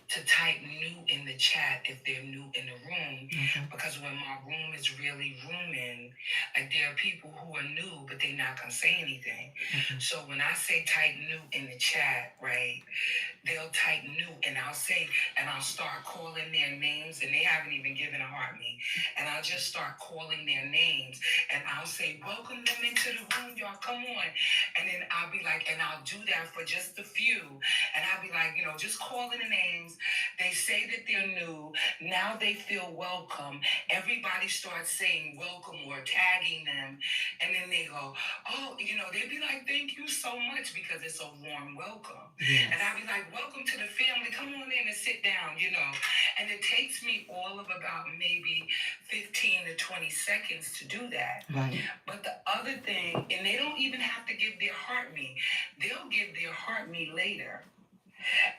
to type new in the chat if they're new in the room, Okay. because when my room is really rooming, like there are people who are new, but they're not going to say anything. Okay. So, when I say type new in the chat, right? They'll type new and I'll say, and I'll start calling their names and they haven't even given a heart me. And I'll just start calling their names and I'll say, welcome them into the room, y'all, come on. And then I'll be like, and I'll do that for just a few. And I'll be like, just calling the names. They say that they're new. Now they feel welcome. Everybody starts saying welcome or tagging them. And then they go, oh, they'd be like, thank you so much because it's a warm welcome. Yes. And I'd be like, welcome to the family. Come on in and sit down. And it takes me all of about maybe 15 to 20 seconds to do that. Right. But the other thing, and they don't even have to give their heart me, they'll give their heart me later.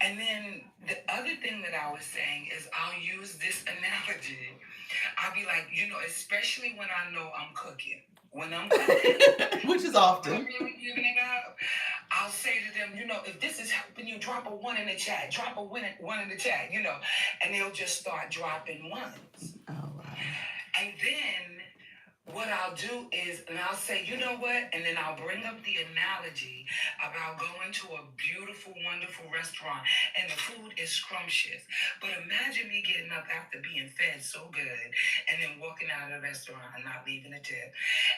And then the other thing that I was saying is I'll use this analogy. I'll be like, especially when I know I'm cooking. When I'm cooking, Which is I'm often. really giving it up. I'll say to them, if this is helping you, drop a one in the chat, drop a one in the chat, and they'll just start dropping ones. Oh wow. And then what I'll do is, and I'll say, you know what? And then I'll bring up the analogy about going to a beautiful, wonderful restaurant and the food is scrumptious. But imagine me getting up after being fed so good and then walking out of the restaurant and not leaving a tip.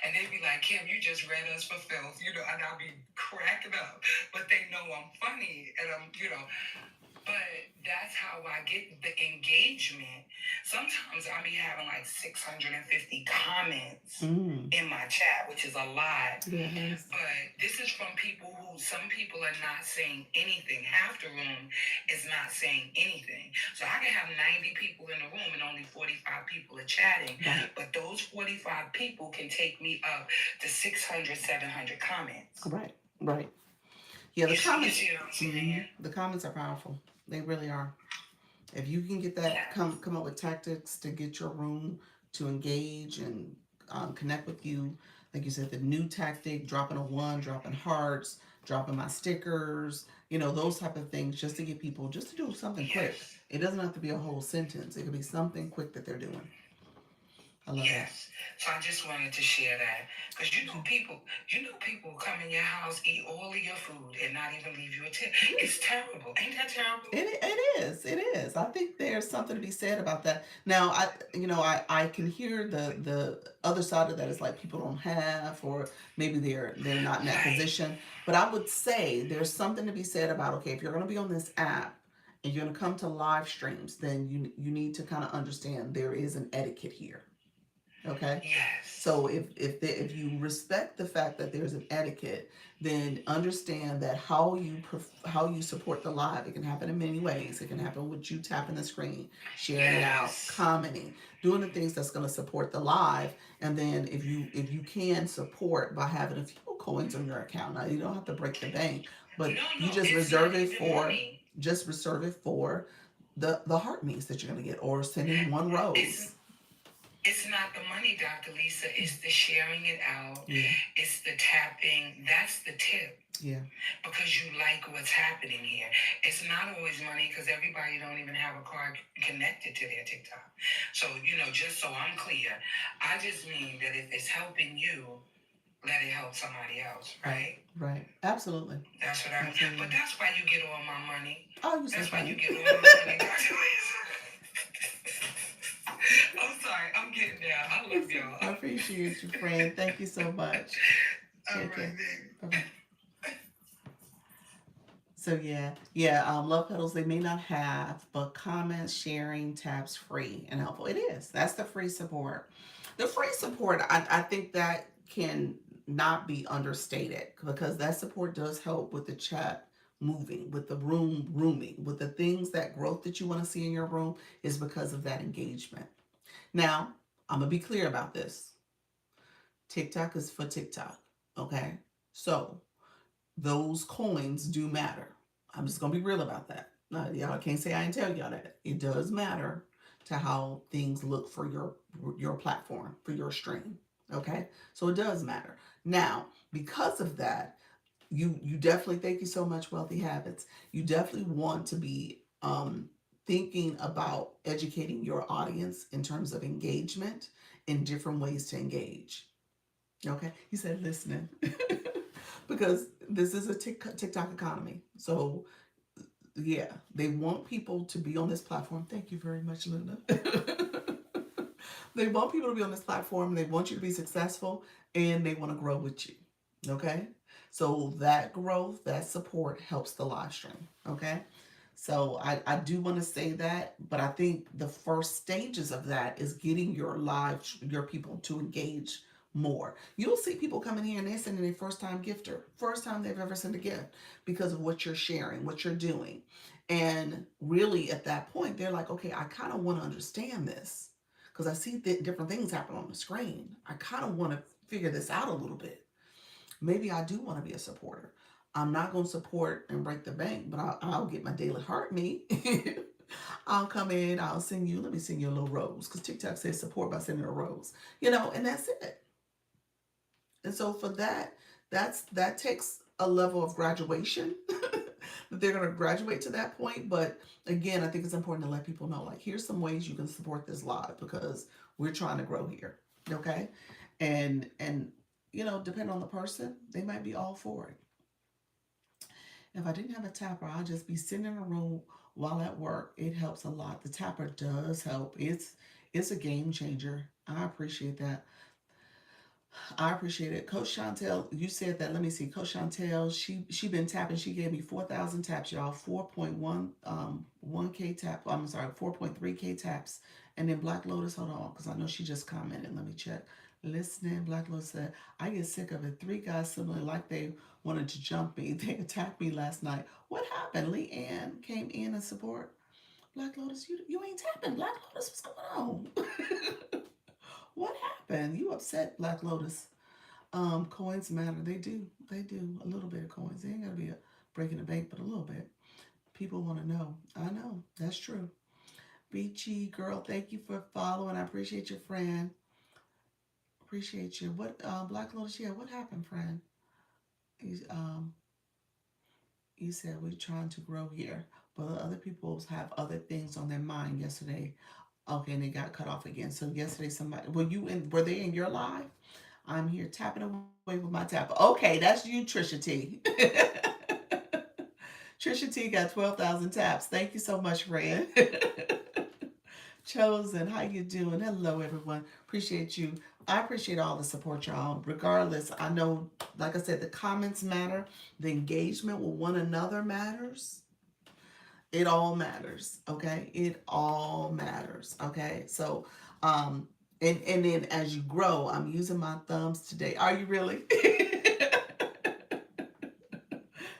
And they'd be like, Kim, you just read us for filth, and I'll be cracking up. But they know I'm funny and but that's how I get the engagement. Sometimes I be having like 650 comments Mm. in my chat, which is a lot. Yes. But this is from people who, some people are not saying anything. Half the room is not saying anything. So I can have 90 people in the room and only 45 people are chatting. Right. But those 45 people can take me up to 600, 700 comments. Right. Right. Yeah, the You comments. see what I'm saying? The comments are powerful. They really are. If you can get that, Yeah. come up with tactics to get your room to engage and connect with you. Like you said, the new tactic, dropping a one, dropping hearts, dropping my stickers, those type of things, just to get people, just to do something quick. Yes. It doesn't have to be a whole sentence. It could be something quick that they're doing. I love that. Yes. So I just wanted to share that because people come in your house, eat all of your food, and not even leave you a tip. It's terrible. Ain't that terrible? It is. It is. I think there's something to be said about that. Now, I can hear the other side of that is like people don't have, or maybe they're not in that Right. position. But I would say there's something to be said about, okay, if you're going to be on this app and you're going to come to live streams, then you need to kind of understand there is an etiquette here. Okay. Yes. So if you respect the fact that there's an etiquette, then understand that how you support the live. It can happen in many ways. It can happen with you tapping the screen, sharing it out, Yes. commenting, doing the things that's going to support the live. And then if you can support by having a few coins on your account. Now you don't have to break the bank, but No, you no, just it's reserve not it even for money. the heart meets that you're going to get, or sending one It's rose. it's not the money, Dr. Lisa. It's the sharing it out. Yeah. It's the tapping. That's the tip. Yeah. Because you like what's happening here. It's not always money because everybody don't even have a card connected to their TikTok. So, just so I'm clear, I just mean that if it's helping you, let it help somebody else, Right. right? Right. Absolutely. That's what I mean. Absolutely. But that's why you get all my money. Oh, you're so That's why you funny. get all my money, Dr. Lisa. I'm sorry. I'm getting there. I love I y'all. appreciate you, friend. Thank you so much. All Take right, care. then. Bye bye. So yeah. Love pedals they may not have, but comments, sharing, tabs, free and helpful. It is. That's the free support. The free support, I think that can not be understated because that support does help with the chat moving, with the room rooming, with the things that growth that you want to see in your room is because of that engagement. Now, I'm gonna be clear about this. TikTok is for TikTok. Okay. So those coins do matter. I'm just gonna be real about that. Y'all can't say I didn't tell y'all that. It does matter to how things look for your platform, for your stream. Okay, so it does matter. Now, because of that, you definitely thank you so much, Wealthy Habits. You definitely want to be thinking about educating your audience in terms of engagement in different ways to engage. Okay, he said listening. Because this is a TikTok economy. So, yeah, they want people to be on this platform. Thank you very much, Luna. They want people to be on this platform. They want you to be successful and they want to grow with you. Okay? So, that growth, that support helps the live stream. Okay? So I do want to say that, but I think the first stages of that is getting your people to engage more. You'll see people coming here and they're sending their first time gifter, first time they've ever sent a gift because of what you're sharing, what you're doing. And really at that point, they're like, okay, I kind of want to understand this because I see different things happen on the screen. I kind of want to figure this out a little bit. Maybe I do want to be a supporter. I'm not going to support and break the bank, but I'll get my daily heart meat. I'll come in, I'll send you, let me send you a little rose because TikTok says support by sending a rose, and that's it. And so for that, that takes a level of graduation that they're going to graduate to that point. But again, I think it's important to let people know like, here's some ways you can support this live because we're trying to grow here. Okay. And depending on the person, they might be all for it. If I didn't have a tapper, I'd just be sitting in a room while at work. It helps a lot. The tapper does help. It's a game changer. I appreciate that. I appreciate it. Coach Chantel, you said that. Let me see. Coach Chantel, she been tapping. She gave me 4,000 taps, y'all. 4.1K tap. I'm sorry, 4.3K taps. And then Black Lotus, hold on, because I know she just commented. Let me check. Listening, Black Lotus said, I get sick of it. 3 guys similar like they wanted to jump me. They attacked me last night. What happened? Lee Ann came in and support. Black Lotus, you ain't tapping. Black Lotus, what's going on? What happened? You upset, Black Lotus? Coins matter. They do. They do. A little bit of coins. They ain't gotta be a breaking the bank, but a little bit. People want to know. I know. That's true. Beachy girl, thank you for following. I appreciate your friend. Appreciate you. What Black Lotus? Yeah. What happened, friend? You, um, you said we're trying to grow here, but other people have other things on their mind. Yesterday, okay, and they got cut off again. So yesterday, somebody were they in your live? I'm here tapping away with my tapper. Okay, that's you, Trisha T. Trisha T got 12,000 taps. Thank you so much, friend. Chosen, how you doing? Hello, everyone. Appreciate you. I appreciate all the support, y'all. Regardless, I know, like I said, the comments matter. The engagement with one another matters. It all matters. Okay, it all matters. Okay, so and then as you grow, I'm using my thumbs today. Are you really?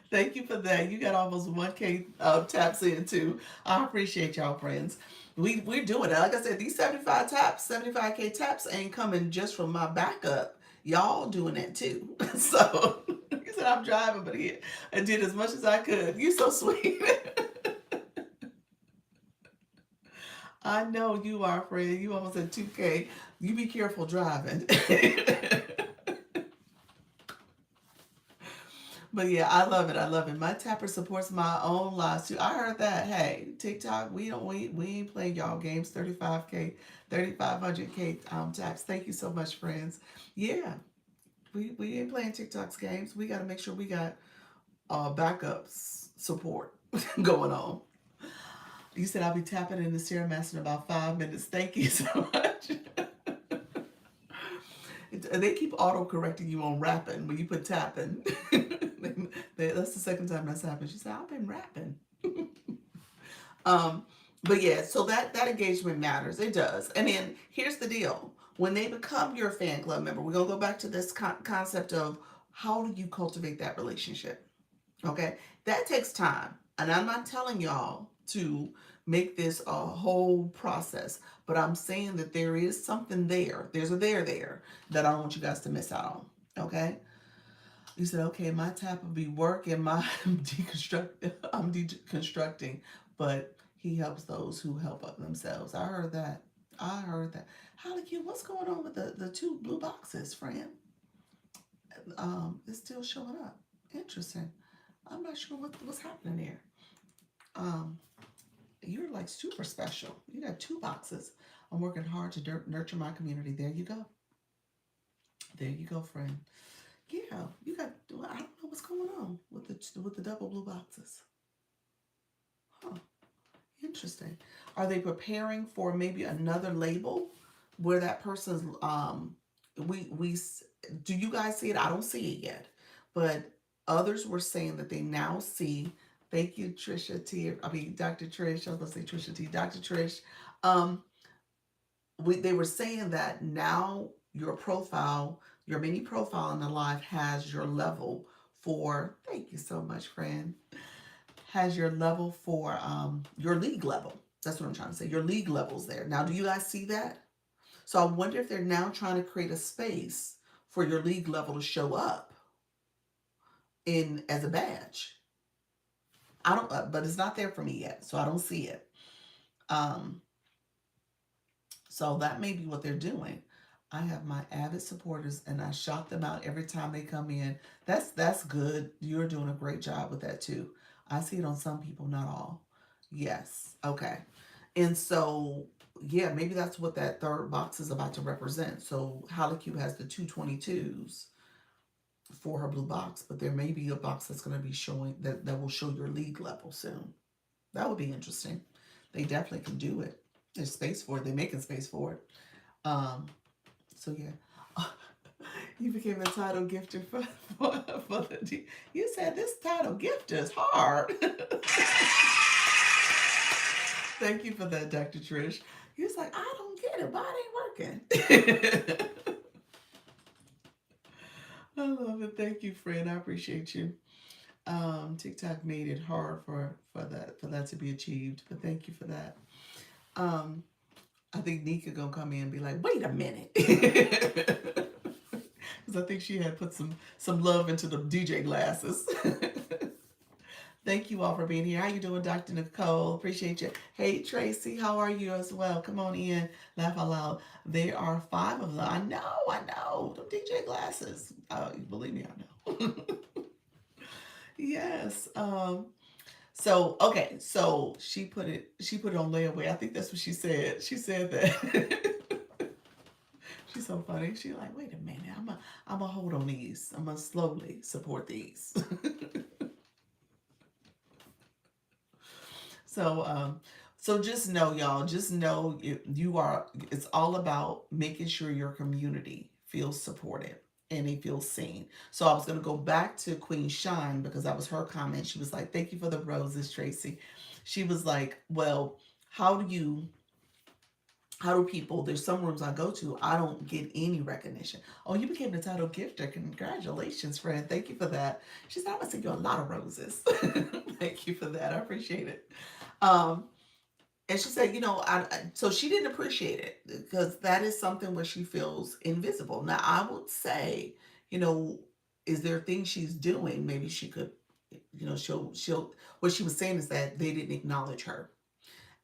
Thank you for that. You got almost 1K taps in too. I appreciate y'all, friends. We're doing it. Like I said, these 75 taps, 75K taps ain't coming just from my backup. Y'all doing that too. So he said I'm driving, but I did as much as I could. You so sweet. I know you are, friend. You almost at 2K. You be careful driving. But yeah, I love it. I love it. My tapper supports my own lives too. I heard that. Hey, TikTok, we ain't playing y'all games. 35K, 3,500K taps. Thank you so much, friends. Yeah, we ain't playing TikTok's games. We got to make sure we got backups support going on. You said I'll be tapping in the Stairmaster in about 5 minutes. Thank you so much. They keep auto correcting you on rapping when you put tapping. That's the second time that's happened. She said, I've been rapping. Um, but yeah, so that engagement matters. It does. And then here's the deal: when they become your fan club member, we're gonna go back to this concept of how do you cultivate that relationship. Okay, that takes time, and I'm not telling y'all to make this a whole process, but I'm saying that there is something there. There's a there that I don't want you guys to miss out on. Okay, you said, okay, my tap would be work and my I'm deconstructing, but he helps those who help up themselves. I heard that. I heard that. Holly Q, what's going on with the two blue boxes, friend? It's still showing up. Interesting. I'm not sure what's happening there. Um, you're like super special. You got two boxes. I'm working hard to nurture my community. There you go. There you go, friend. Yeah, you got. Well, I don't know what's going on with the double blue boxes. Huh. Interesting. Are they preparing for maybe another label where that person's we do you guys see it? I don't see it yet, but others were saying that they now see. Thank you, Trisha T. I mean, Dr. Trish. I was gonna say Trisha T. Dr. Trish. Um, they were saying that now your profile, your mini profile in the live has your level for. Thank you so much, friend. Has your level for your league level. That's what I'm trying to say. Your league level's there. Now, do you guys see that? So I wonder if they're now trying to create a space for your league level to show up in as a badge. I don't, but it's not there for me yet, so I don't see it. Um, so that may be what they're doing. I have my avid supporters, and I shout them out every time they come in. That's good. You're doing a great job with that too. I see it on some people, not all. Yes. Okay. And so, yeah, maybe that's what that third box is about to represent. So Halicube has the 222s for her blue box, but there may be a box that's going to be showing that will show your league level soon. That would be interesting. They definitely can do it. There's space for it. They're making space for it. Um, so yeah. You became a title gifter for the. You said this title gift is hard. Thank you for that, Dr. Trish. He was like, I don't get it. Why it ain't working? I love it. Thank you, friend. I appreciate you. TikTok made it hard for that to be achieved, but thank you for that. Um, I think Nika gonna come in and be like, wait a minute. Because I think she had put some love into the DJ glasses. Thank you all for being here. How you doing, Dr. Nicole? Appreciate you. Hey, Tracy, how are you as well? Come on in. Laugh out loud. There are 5 of them. I know. The DJ glasses. Believe me, I know. Yes. So okay. So she put it on layaway. I think that's what she said. She said that. She's so funny. She's like, wait a minute. I'm a hold on these. I'm gonna slowly support these. So, so just know, y'all, just know you are, it's all about making sure your community feels supported and they feel seen. So I was going to go back to Queen Shine because that was her comment. She was like, thank you for the roses, Tracy. She was like, well, how do you, how do people, there's some rooms I go to, I don't get any recognition. Oh, you became the title gifter. Congratulations, friend. Thank you for that. She said, I'm going to send you a lot of roses. Thank you for that. I appreciate it. Um, and she said, so she didn't appreciate it because that is something where she feels invisible. Now, I would say, you know, is there things she's doing? Maybe she could, what she was saying is that they didn't acknowledge her.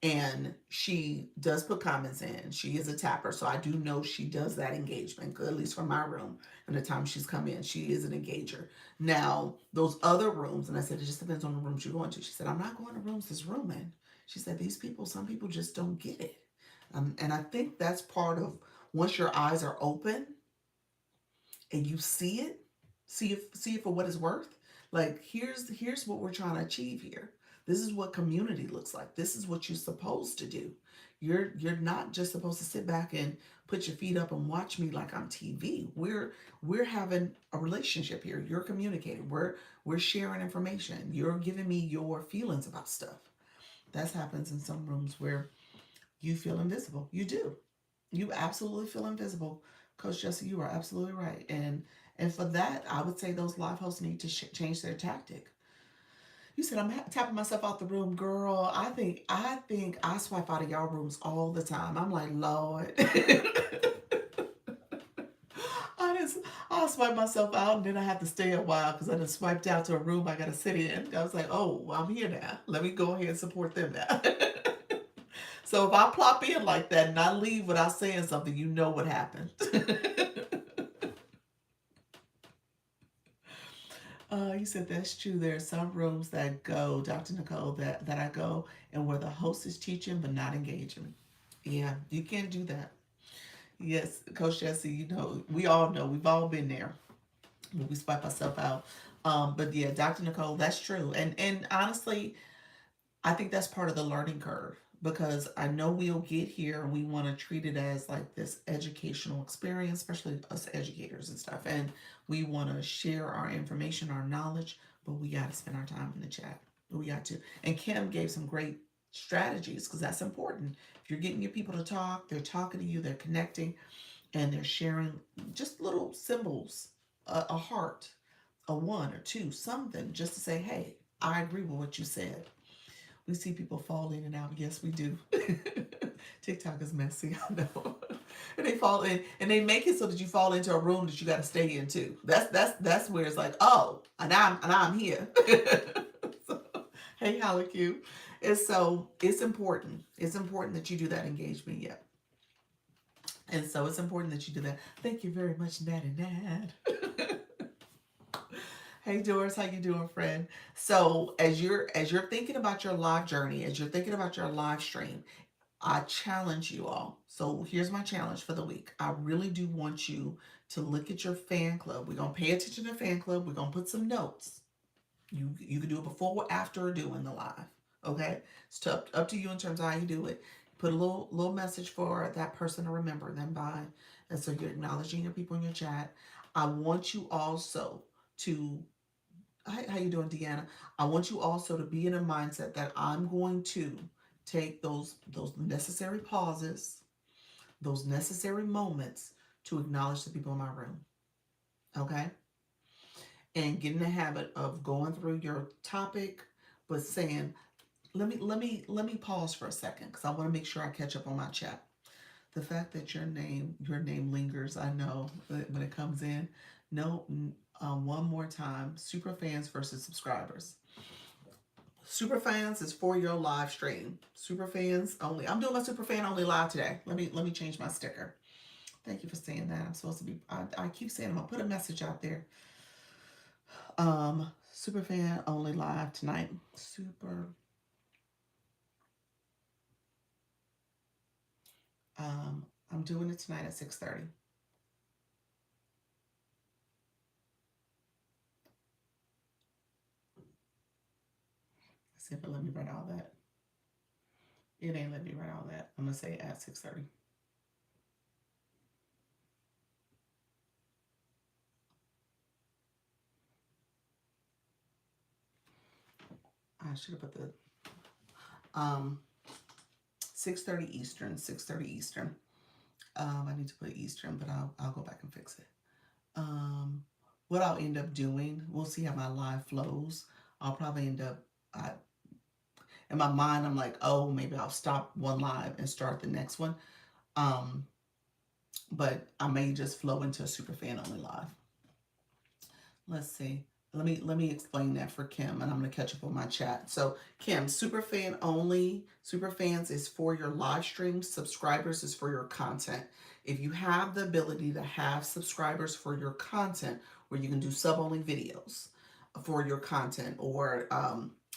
And she does put comments in. She is a tapper, so I do know she does that engagement, at least from my room. And the time she's come in, she is an engager. Now, those other rooms, and I said, it just depends on the rooms you're going to. She said, I'm not going to rooms this room in. She said, these people, some people just don't get it. And I think that's part of once your eyes are open and you see it for what it's worth. Like here's what we're trying to achieve here. This is what community looks like. This is what you're supposed to do. You're not just supposed to sit back and put your feet up and watch me like I'm TV. We're having a relationship here. You're communicating. We're sharing information. You're giving me your feelings about stuff. That happens in some rooms where you feel invisible. You do. You absolutely feel invisible. Coach Jesse, you are absolutely right. And for that, I would say those live hosts need to change their tactic. You said I'm tapping myself out the room, girl. I think I swipe out of y'all rooms all the time. I'm like, Lord. I just I'll swipe myself out and then I have to stay a while because I just swiped out to a room I gotta sit in. I was like, oh, well, I'm here now. Let me go ahead and support them now. So if I plop in like that and I leave without saying something, you know what happened. You said that's true. There are some rooms that go, Dr. Nicole, that I go and where the host is teaching but not engaging. Yeah, you can't do that. Yes, Coach Jesse, you know, we all know, we've all been there when we swipe ourselves out. But yeah, Dr. Nicole, that's true. And honestly, I think that's part of the learning curve because I know we'll get here and we want to treat it as like this educational experience, especially us educators and stuff. And we want to share our information, our knowledge, but we got to spend our time in the chat. We got to. And Kim gave some great strategies because that's important. If you're getting your people to talk, they're talking to you, they're connecting, and they're sharing just little symbols, a heart, a one or two, something just to say, hey, I agree with what you said. We see people fall in and out. Yes, we do. TikTok is messy, I know. And they fall in and they make it so that you fall into a room that you gotta stay in too. That's where it's like, oh, and I'm here. So, hey Holly Q. And so it's important. It's important that you do that engagement, yeah. And so it's important that you do that. Thank you very much, Natty Nat. Hey Doris, how you doing, friend? So as you're thinking about your live journey, as you're thinking about your live stream, I challenge you all. So here's my challenge for the week. I really do want you to look at your fan club. We're gonna pay attention to the fan club. We're gonna put some notes. You can do it before, after, or doing the live. Okay, it's up to you in terms of how you do it. Put a little message for that person to remember them by, and so you're acknowledging your people in your chat. I want you also to hi, how you doing, Deanna? I want you also to be in a mindset that I'm going to take those necessary pauses, those necessary moments to acknowledge the people in my room. Okay? And get in the habit of going through your topic, but saying, let me pause for a second because I want to make sure I catch up on my chat. The fact that your name lingers, I know when it comes in. No, one more time. Super fans versus subscribers. Super fans is for your live stream. Super fans only. I'm doing my super fan only live today. Let me change my sticker. Thank you for saying that. I'm supposed to be. I keep saying I'm gonna put a message out there. Super fan only live tonight. Super. I'm doing it tonight at 6:30. Let's see if it let me write all that. It ain't let me write all that. I'm gonna say at 6:30. I should have put the 6:30 Eastern. 6:30 Eastern. I need to put Eastern, but I'll go back and fix it. What I'll end up doing, we'll see how my live flows. I'll probably end up, in my mind, I'm like, oh, maybe I'll stop one live and start the next one. Um, but I may just flow into a super fan only live. Let's see. Let me explain that for Kim, and I'm gonna catch up on my chat. So Kim, super fan only, super fans is for your live streams. Subscribers is for your content. If you have the ability to have subscribers for your content, where you can do sub only videos for your content, or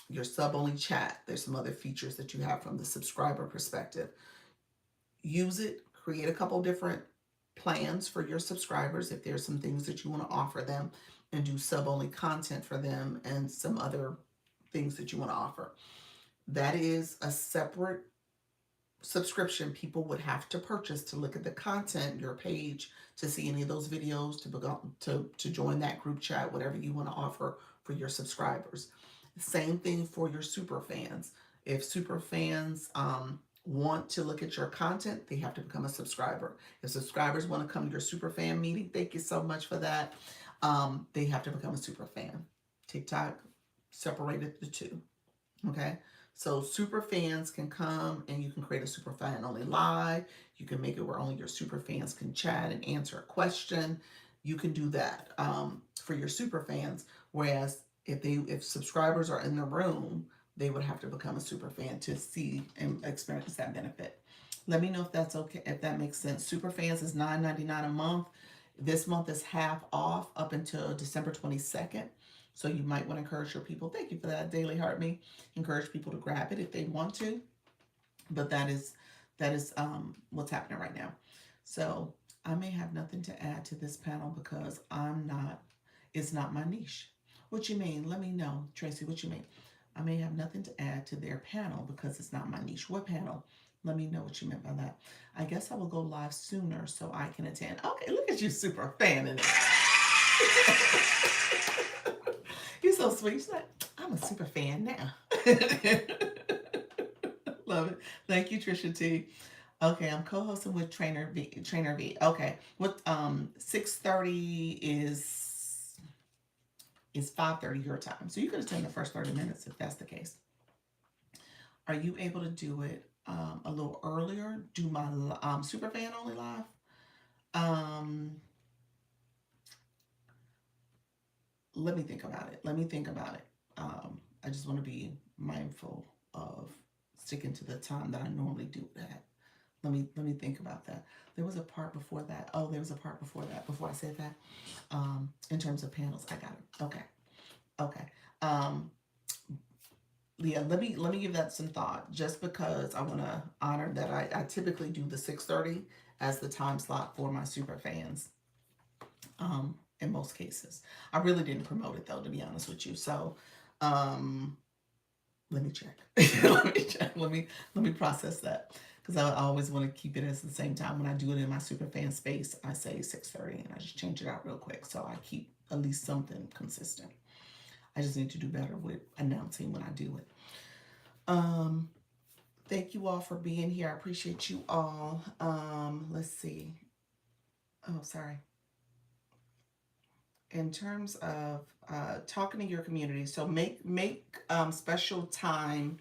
your sub only chat. There's some other features that you have from the subscriber perspective. Use it. Create a couple different plans for your subscribers if there's some things that you want to offer them, and do sub only content for them and some other things that you want to offer. That is a separate subscription people would have to purchase to look at the content, your page, to see any of those videos, to join that group chat, whatever you want to offer for your subscribers. Same thing for your super fans. If super fans want to look at your content, they have to become a subscriber. If subscribers want to come to your super fan meeting, thank you so much for that. They have to become a super fan. TikTok separated the two. Okay. So super fans can come and you can create a super fan only live. You can make it where only your super fans can chat and answer a question. You can do that for your super fans. Whereas if subscribers are in the room, they would have to become a super fan to see and experience that benefit. Let me know if that's okay, if that makes sense. Super fans is $9.99 a month. This month is half off up until December 22nd. So you might want to encourage your people. Thank you for that, Daily Heart Me. Encourage people to grab it if they want to. But that is what's happening right now. So I may have nothing to add to this panel because it's not my niche. What you mean? Let me know, Tracy, what you mean? I may have nothing to add to their panel because it's not my niche. What panel? Let me know what you meant by that. I guess I will go live sooner so I can attend. Okay, look at you, super fan in it. You're so sweet. She's like, I'm a super fan now. Love it. Thank you, Trisha T. Okay, I'm co-hosting with Trainer V. Trainer V. Okay, what 6:30 is 5:30 your time, so you could attend the first 30 minutes if that's the case. Are you able to do it a little earlier? Do my super fan only live? Let me think about it. I just want to be mindful of sticking to the time that I normally do it at. Let me think about that. There was a part before that. Oh, there was a part before that. Before I said that, in terms of panels, I got it. Okay. Yeah. Let me give that some thought. Just because I want to honor that, I typically do the 6:30 as the time slot for my super fans. In most cases, I really didn't promote it though, to be honest with you. So, let me check. Let me check. Let me process that because I always want to keep it at the same time. When I do it in my super fan space, I say 6:30, and I just change it out real quick so I keep at least something consistent. I just need to do better with announcing when I do it. Thank you all for being here. I appreciate you all. Let's see. Oh, sorry. In terms of talking to your community, so make special time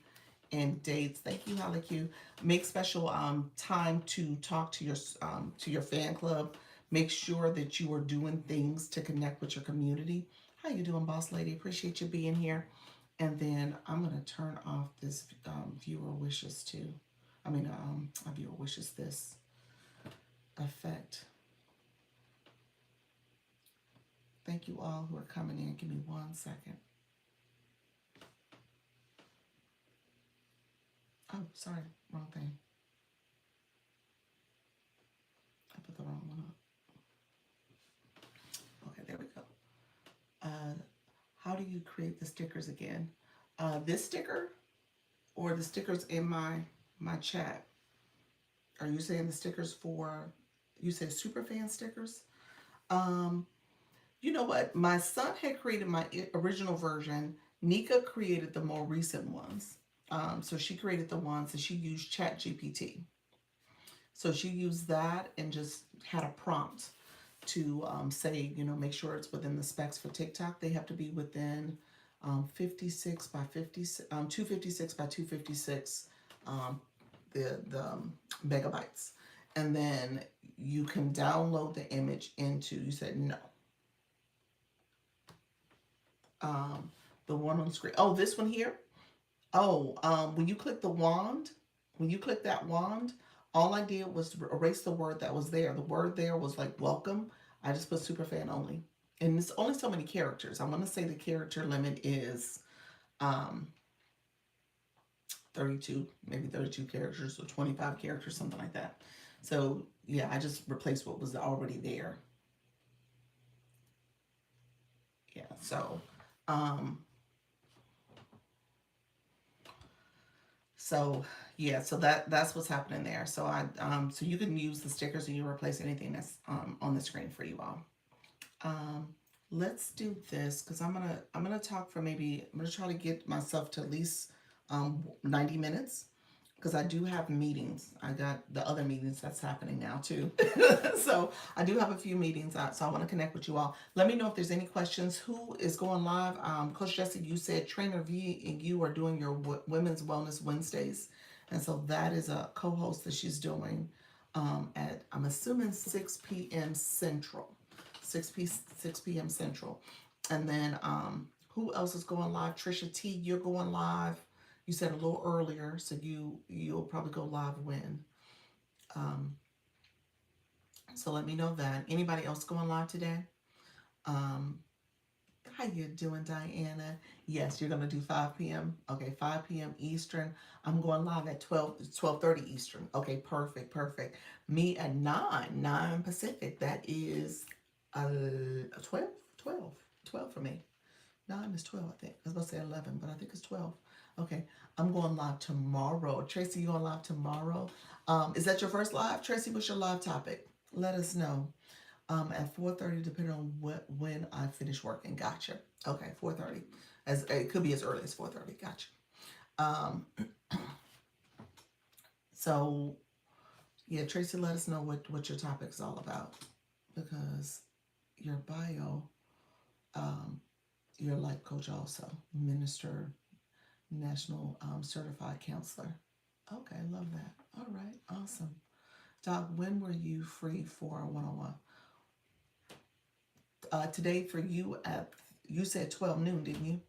and dates. Thank you, Holly Q. Make special time to talk to your fan club. Make sure that you are doing things to connect with your community. How you doing, boss lady? Appreciate you being here. And then I'm gonna turn off this viewer wishes too. Viewer wishes this effect. Thank you all who are coming in. Give me 1 second. Oh, sorry, wrong thing. I put the wrong one up. Okay, there we go. How do you create the stickers again? This sticker or the stickers in my chat? Are you saying the stickers for, you say superfan stickers? You know what? My son had created my original version. Nika created the more recent ones. So she created the ones and she used ChatGPT. So she used that and just had a prompt to say, make sure it's within the specs for TikTok. They have to be within 56 by 56, 256 by 256 the megabytes. And then you can download the image into, you said no. The one on the screen. Oh, this one here? Oh, when you click the wand, when you click that wand, all I did was erase the word that was there. The word there was like welcome. I just put superfan only. And it's only so many characters. I want to say the character limit is 32, maybe 32 characters or 25 characters, something like that. So yeah, I just replaced what was already there. Yeah, so So yeah, so that's what's happening there. So so you can use the stickers and you replace anything that's on the screen for you all. Um, let's do this because I'm gonna talk for maybe I'm gonna try to get myself to at least 90 minutes because I do have meetings. I got the other meetings that's happening now too. So I do have a few meetings out. So I want to connect with you all. Let me know if there's any questions. Who is going live? Coach Jesse, you said Trainer V and you are doing your Women's Wellness Wednesdays, and so that is a co-host that she's doing at I'm assuming 6 p.m. Central. 6 p.m. Central. And then who else is going live? Trisha T, you're going live. You said a little earlier, so you'll probably go live when. Um, so let me know that. Anybody else going live today? Um, how you doing, Diana? Yes, you're gonna do 5 p.m. Okay, 5 p.m. Eastern. I'm going live at 12:30 Eastern. Okay, perfect, perfect. Me at 9 Pacific. That is 12, 12, 12 for me. 9 is 12, I think. I was about to say 11, but I think it's 12. Okay, I'm going live tomorrow. Tracy, you going live tomorrow? Is that your first live? Tracy, what's your live topic? Let us know. At 4:30, depending on when I finish working. Gotcha. Okay, 4:30. As it could be as early as 4:30. Gotcha. Um, so yeah, Tracy, let us know what your topic is all about because your bio, um, you're a life coach also, minister, national certified counselor. Okay, love that. All right, awesome. Doc, when were you free for a one-on-one? Today for you at you said 12 noon, didn't you?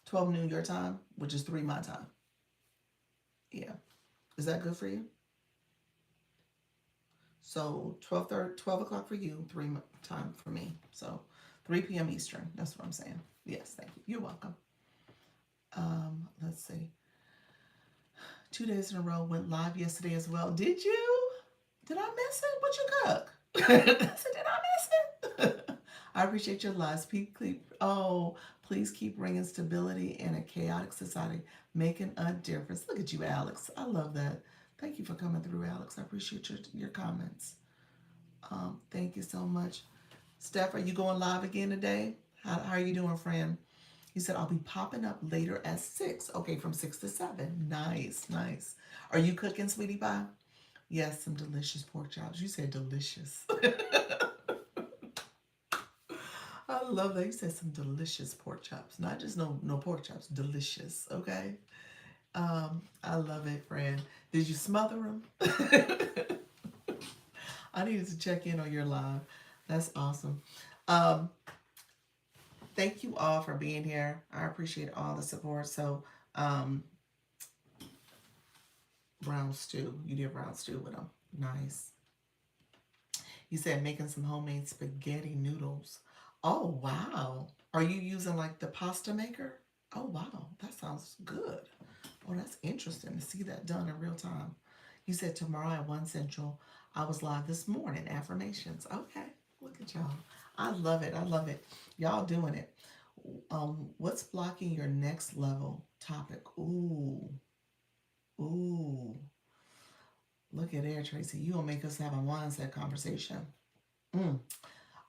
12 noon your time, which is 3 my time. Yeah. Is that good for you? So 12 o'clock for you, 3 time for me. So 3 p.m. Eastern. That's what I'm saying. Yes, thank you. You're welcome. Let's see. 2 days in a row went live yesterday as well. Did you? Did I miss it? What you cook? I said, did I miss it? I appreciate your lives. Please keep bringing stability in a chaotic society, making a difference. Look at you, Alex. I love that. Thank you for coming through, Alex. I appreciate your comments. Thank you so much. Steph, are you going live again today? How are you doing, friend? You said I'll be popping up later at 6. Okay, from 6 to 7. Nice, nice. Are you cooking, sweetie pie? Yes, some delicious pork chops. You said delicious. I love that. You said some delicious pork chops. Not just no pork chops, delicious. Okay. I love it, friend. Did you smother them? I needed to check in on your live. That's awesome. Um, thank you all for being here. I appreciate all the support. So, um, brown stew. You did brown stew with them. Nice. You said making some homemade spaghetti noodles. Oh, wow. Are you using like the pasta maker? Oh, wow. That sounds good. Oh, that's interesting to see that done in real time. You said tomorrow at 1 Central. I was live this morning. Affirmations. Okay. Look at y'all. I love it. I love it. Y'all doing it. What's blocking your next level topic? Ooh. Ooh. Look at there, Tracy. You gonna make us have a mindset conversation. Mm.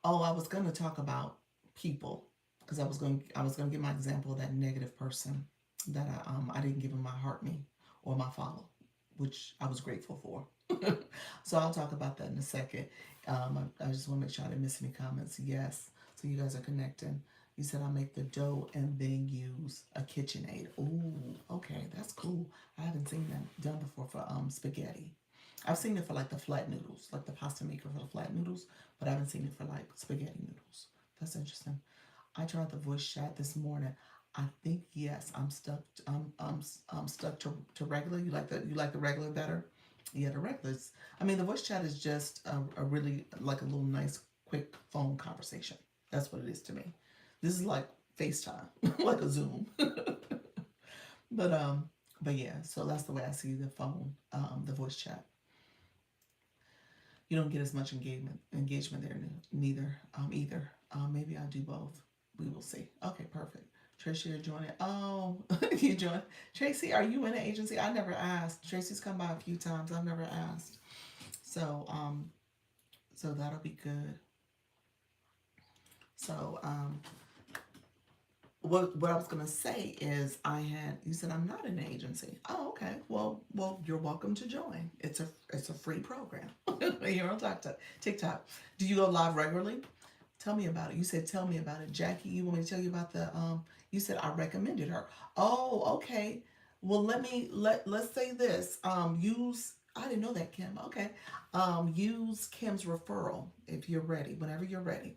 Oh, I was gonna talk about people because I was gonna give my example of that negative person that I didn't give him my heart me or my follow, which I was grateful for. So I'll talk about that in a second. I just want to make sure I didn't miss any comments. Yes, so you guys are connecting. You said I'll make the dough and then use a KitchenAid. Ooh, okay, that's cool. I haven't seen that done before for spaghetti. I've seen it for like the flat noodles, like the pasta maker for the flat noodles, but I haven't seen it for like spaghetti noodles. That's interesting. I tried the voice chat this morning. I think yes, I'm stuck. I'm stuck to regular. You like the regular better? Yeah, the regulars. I mean, the voice chat is just a really like a little nice quick phone conversation. That's what it is to me. This is like FaceTime, like a Zoom. but um, but yeah. So that's the way I see the phone, the voice chat. You don't get as much engagement there neither either. Maybe I'll do both. We will see. Okay, perfect. Tracy, you're joining. Oh, you join. Tracy, are you in an agency? I never asked. Tracy's come by a few times. I've never asked. So, so that'll be good. So, what I was gonna say is you said I'm not in an agency. Oh, okay. Well, you're welcome to join. It's a free program here on TikTok. Do you go live regularly? Tell me about it. You said tell me about it. Jackie, you want me to tell you about the you said I recommended her. Oh, okay. Well, let's say this. Use I didn't know that, Kim. Okay. Use Kim's referral if you're ready. Whenever you're ready.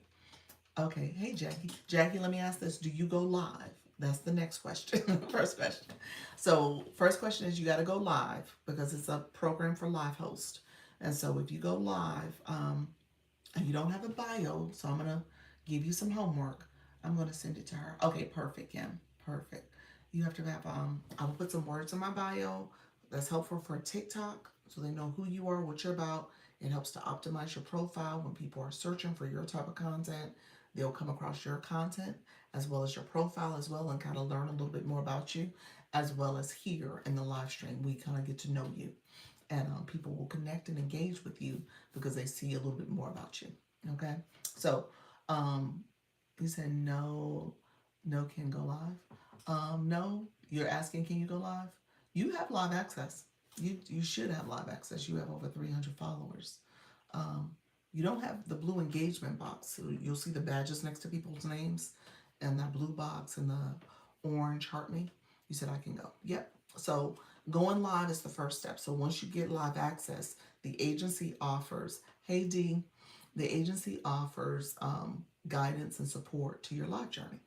Okay. Hey, Jackie. Jackie, let me ask this. Do you go live? That's the next question. First question. So, first question is you got to go live because it's a program for live host. And so, if you go live, and you don't have a bio, so I'm gonna give you some homework. I'm gonna send it to her. Okay, perfect, Kim. Perfect. You have to have I will put some words in my bio that's helpful for TikTok so they know who you are, what you're about. It helps to optimize your profile when people are searching for your type of content. They'll come across your content as well as your profile as well and kind of learn a little bit more about you, as well as here in the live stream. We kind of get to know you and people will connect and engage with you because they see a little bit more about you. Okay, so um, you said no, no can go live. No, you're asking can you go live? You have live access. You should have live access. You have over 300 followers. Um, you don't have the blue engagement box. So you'll see the badges next to people's names, and that blue box and the orange heart me. You said I can go. Yep. So going live is the first step. So once you get live access, the agency offers, hey D, the agency offers guidance and support to your live journey.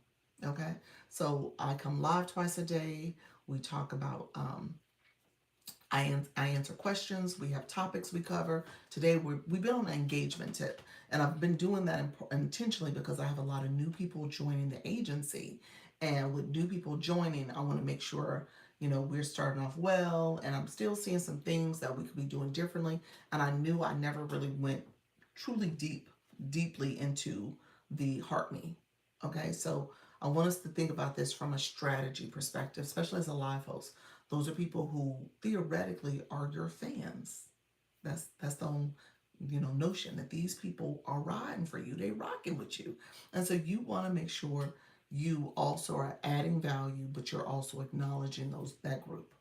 Okay. So I come live twice a day. We talk about I answer questions. We have topics we cover. Today we've been on an engagement tip, and I've been doing that intentionally because I have a lot of new people joining the agency, and with new people joining, I want to make sure we're starting off well, and I'm still seeing some things that we could be doing differently. And I knew I never really went truly deeply into the heart me. Okay, so I want us to think about this from a strategy perspective, especially as a live host. Those are people who theoretically are your fans. That's the whole notion that these people are riding for you. They rocking with you, and so you want to make sure you also are adding value, but you're also acknowledging that group.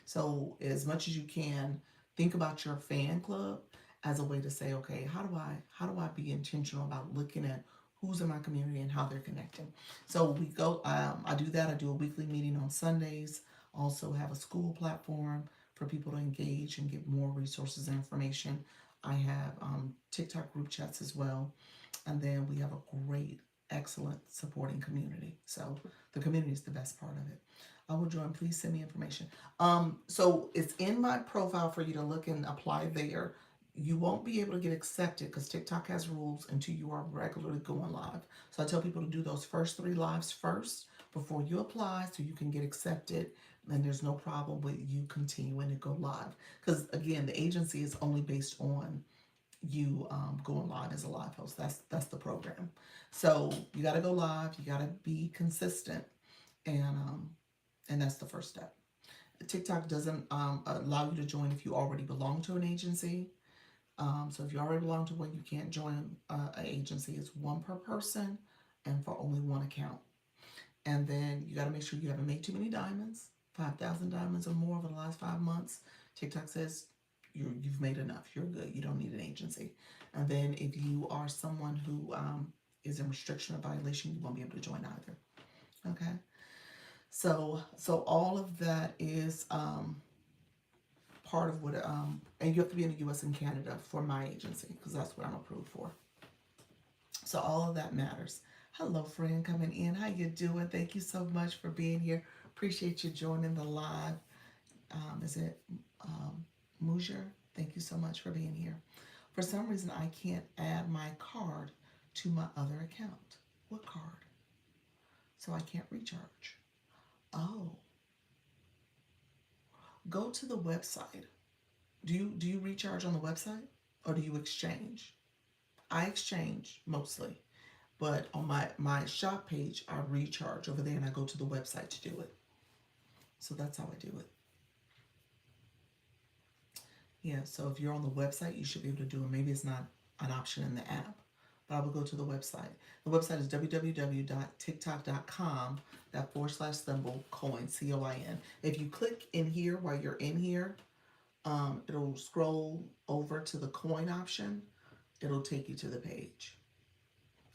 So as much as you can, think about your fan club as a way to say, okay, how do I be intentional about looking at who's in my community and how they're connecting. So we go. I do that. I do a weekly meeting on Sundays. Also have a school platform for people to engage and get more resources and information. I have TikTok group chats as well. And then we have a great, excellent supporting community. So the community is the best part of it. I will join. Please send me information. So it's in my profile for you to look and apply there. You won't be able to get accepted because TikTok has rules until you are regularly going live. So I tell people to do those first 3 lives first before you apply so you can get accepted, and there's no problem with you continuing to go live. Because again, the agency is only based on you going live as a live host. That's the program. So you got to go live. You got to be consistent, and that's the first step. TikTok doesn't allow you to join if you already belong to an agency. So if you already belong to one, you can't join an agency. It's one per person, and for only one account. And then you got to make sure you haven't made too many diamonds, 5,000 diamonds or more over the last 5 months. TikTok says you've made enough. You're good. You don't need an agency. And then if you are someone who is in restriction or violation, you won't be able to join either. Okay. So all of that is part of what and you have to be in the U.S. and Canada for my agency because that's what I'm approved for. So all of that matters. Hello, friend, coming in. How you doing? Thank you so much for being here. Appreciate you joining the live. Is it Mujer? Thank you so much for being here. For some reason, I can't add my card to my other account. What card? So I can't recharge. Oh, go to the website. Do you recharge on the website or do you exchange? I exchange mostly. But on my shop page, I recharge over there and I go to the website to do it. So that's how I do it. Yeah, so if you're on the website, you should be able to do it. Maybe it's not an option in the app, but I will go to the website. The website is www.tiktok.com /symbol coin COIN. If you click in here while you're in here, it'll scroll over to the coin option. It'll take you to the page.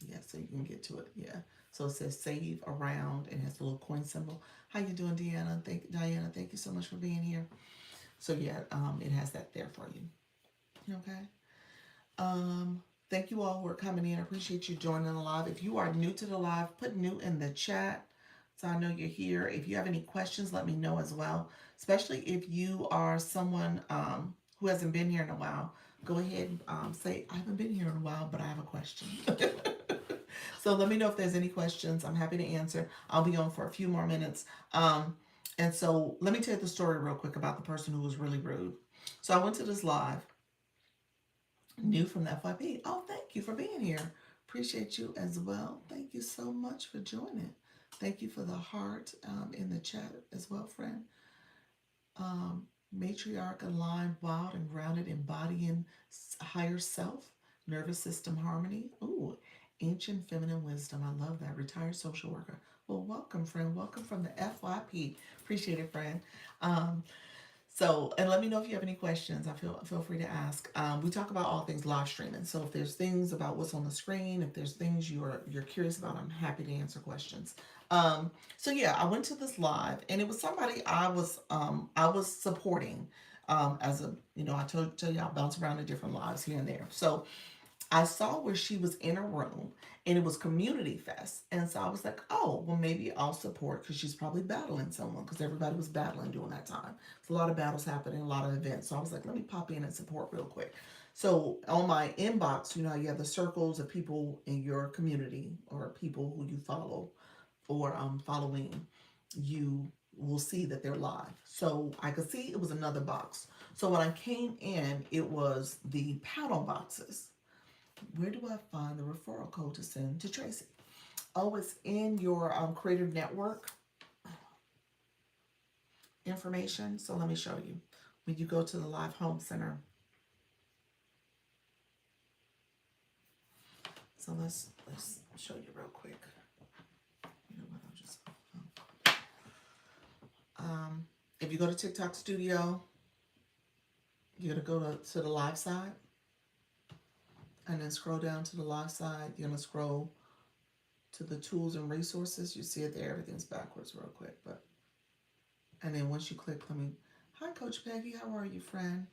Yeah, so you can get to it. Yeah. So it says save around and has a little coin symbol. How you doing, Diana? Diana, thank you so much for being here. So yeah, it has that there for you. Okay. Thank you all who are coming in. I appreciate you joining the live. If you are new to the live, put new in the chat so I know you're here. If you have any questions, let me know as well. Especially if you are someone who hasn't been here in a while. Go ahead and say, I haven't been here in a while, but I have a question. So let me know if there's any questions. I'm happy to answer. I'll be on for a few more minutes. And so let me tell you the story real quick about the person who was really rude. So I went to this live, new from the FYP. Oh, thank you for being here. Appreciate you as well. Thank you so much for joining. Thank you for the heart in the chat as well, friend. Matriarch aligned, wild and grounded, embodying higher self, nervous system harmony. Ooh, ancient feminine wisdom. I love that. Retired social worker. Well, welcome, friend. Welcome from the FYP. Appreciate it, friend. So, and let me know if you have any questions. I feel free to ask. We talk about all things live streaming. So if there's things about what's on the screen, if there's things you're curious about, I'm happy to answer questions. So yeah, I went to this live, and it was somebody I was supporting. As a I tell you I bounce around to different lives here and there. So I saw where she was in a room and it was community fest. And so I was like, oh, well, maybe I'll support because she's probably battling someone because everybody was battling during that time. There's a lot of battles happening, a lot of events. So I was like, let me pop in and support real quick. So on my inbox, you have the circles of people in your community or people who you follow or following. You will see that they're live. So I could see it was another box. So when I came in, it was the panel boxes. Where do I find the referral code to send to Tracy? Oh, it's in your Creative Network information. So let me show you. When you go to the Live Home Center. So let's show you real quick. You know what? I'll just if you go to TikTok Studio, you're gonna go to the live side. And then scroll down to the live side. You're going to scroll to the tools and resources. You see it there. Everything's backwards real quick. And then once you click, hi, Coach Peggy. How are you, friend?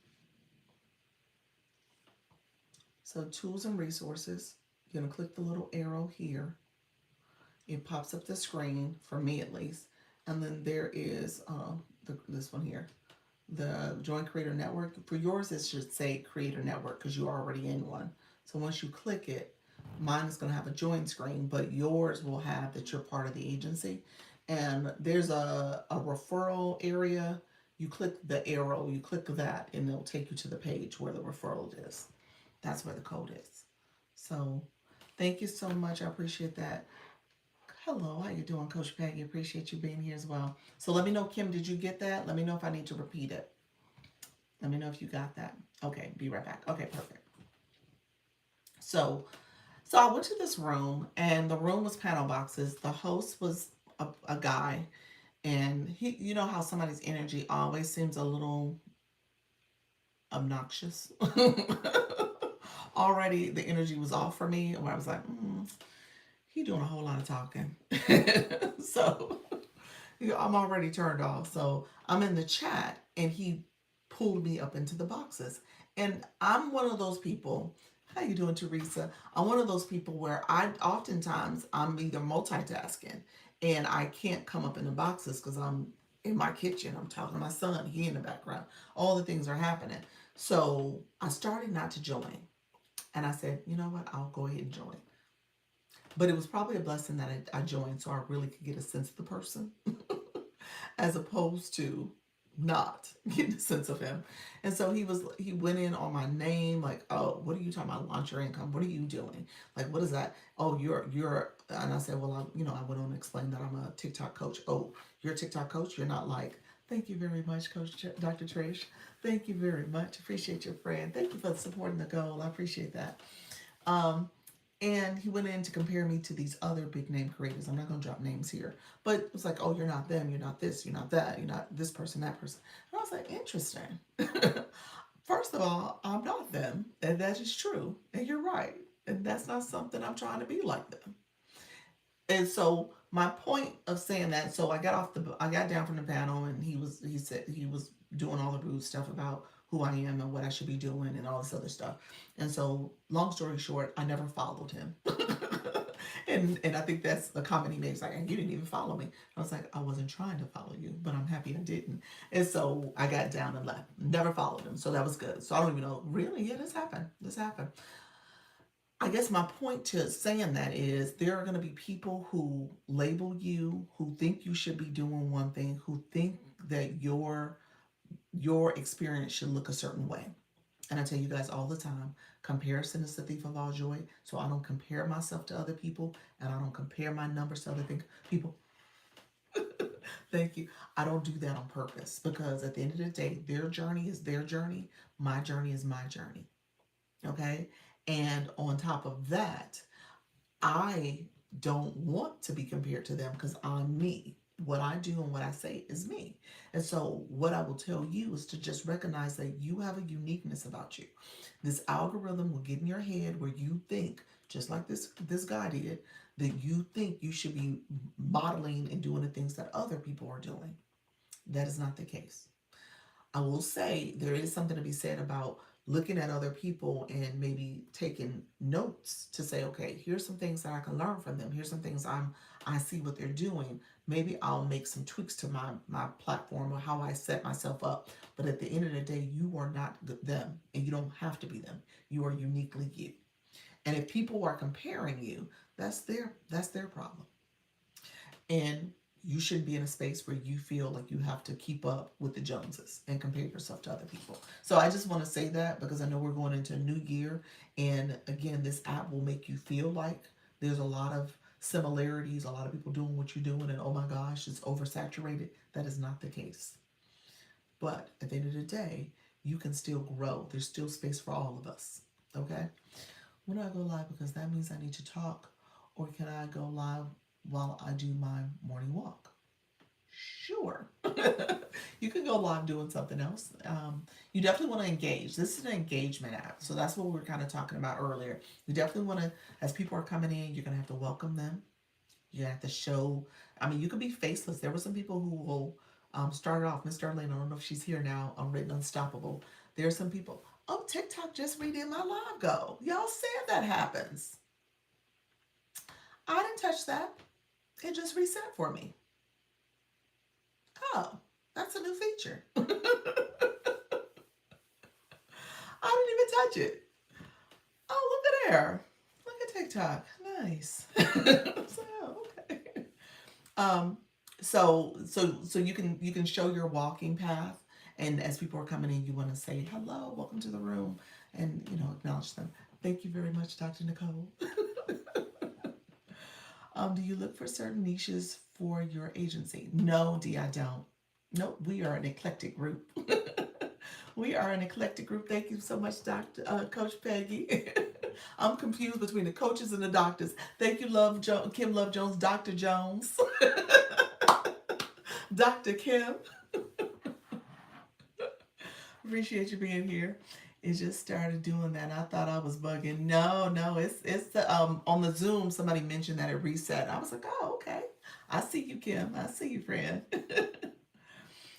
So tools and resources. You're going to click the little arrow here. It pops up the screen, for me at least. And then there is this one here. The Join Creator Network. For yours, it should say Creator Network because you're already in one. So once you click it, mine is going to have a join screen, but yours will have that you're part of the agency. And there's a referral area. You click the arrow, you click that, and it'll take you to the page where the referral is. That's where the code is. So thank you so much. I appreciate that. Hello, how you doing, Coach Peggy? Appreciate you being here as well. So let me know, Kim, did you get that? Let me know if I need to repeat it. Let me know if you got that. Okay, be right back. Okay, perfect. So I went to this room, and the room was panel boxes. The host was a guy, and he, you know how somebody's energy always seems a little obnoxious. Already the energy was off for me, where I was like, he doing a whole lot of talking. So I'm already turned off. So I'm in the chat, and he pulled me up into the boxes. And I'm one of those people. How you doing, Teresa? I'm one of those people where I'm either multitasking and I can't come up in the boxes because I'm in my kitchen. I'm talking to my son. He in the background. All the things are happening. So I started not to join. And I said, you know what? I'll go ahead and join. But it was probably a blessing that I joined so I really could get a sense of the person as opposed to not getting a sense of him. And so he went in on my name, like, oh, what are you talking about? Launch your income. What are you doing? Like, what is that? Oh, you're and I said, well, I went on to explain that I'm a TikTok coach. Oh, you're a TikTok coach? You're not like, thank you very much, Dr. Trish. Thank you very much. Appreciate your friend. Thank you for supporting the goal. I appreciate that. Um, and he went in to compare me to these other big name creators. I'm not going to drop names here, but it was like, oh, you're not them, you're not this, you're not that, you're not this person, that person. And I was like, interesting. First of all, I'm not them, and that is true, and you're right, and that's not something I'm trying to be like them. And so my point of saying that, so I got down from the panel, and he said he was doing all the rude stuff about who I am and what I should be doing and all this other stuff. And so, long story short, I never followed him. And I think that's the comment he made. He's like, you didn't even follow me. I was like, I wasn't trying to follow you, but I'm happy I didn't. And so I got down and left. Never followed him. So that was good. So I don't even know. Really? Yeah, this happened. This happened. I guess my point to saying that is there are going to be people who label you, who think you should be doing one thing, who think that your experience should look a certain way. And I tell you guys all the time, comparison is the thief of all joy. So I don't compare myself to other people, and I don't compare my numbers to other people. Thank you. I don't do that on purpose because at the end of the day, their journey is their journey. My journey is my journey. Okay. And on top of that, I don't want to be compared to them because I'm me. What I do and what I say is me. And so, what I will tell you is to just recognize that you have a uniqueness about you. This algorithm will get in your head where you think, just like this guy did, that you think you should be modeling and doing the things that other people are doing. That is not the case. I will say there is something to be said about looking at other people and maybe taking notes to say, okay, here's some things that I can learn from them. Here's some things I see what they're doing. Maybe I'll make some tweaks to my platform or how I set myself up. But at the end of the day, you are not them, and you don't have to be them. You are uniquely you. And if people are comparing you, that's their problem. And you shouldn't be in a space where you feel like you have to keep up with the Joneses and compare yourself to other people. So I just want to say that because I know we're going into a new year. And again, this app will make you feel like there's a lot of similarities, a lot of people doing what you're doing, and oh my gosh, it's oversaturated. That is not the case. But at the end of the day, you can still grow. There's still space for all of us. Okay? When do I go live? Because that means I need to talk. Or can I go live while I do my morning walk? Sure. You can go live doing something else. You definitely want to engage. This is an engagement app. So that's what we were kind of talking about earlier. You definitely want to, as people are coming in, you're going to have to welcome them. You have to show, I mean, you can be faceless. There were some people who will start it off. Miss Darlene, I don't know if she's here now. I'm written Unstoppable. There are some people, oh, TikTok just redid my live goal. Y'all said that happens. I didn't touch that. It just reset for me. Oh, that's a new feature. I didn't even touch it. Oh, look at there. Look at TikTok. Nice. So, okay. Um, so you can show your walking path, and as people are coming in, you want to say hello, welcome to the room, and acknowledge them. Thank you very much, Dr. Nicole. Do you look for certain niches for your agency? No, D, I don't. Nope, we are an eclectic group. We are an eclectic group. Thank you so much, Coach Peggy. I'm confused between the coaches and the doctors. Thank you, Kim Love Jones, Dr. Jones, Dr. Kim. Appreciate you being here. It just started doing that. I thought I was bugging. No, it's the on the Zoom. Somebody mentioned that it reset. I was like, oh, okay. I see you, Kim. I see you, friend.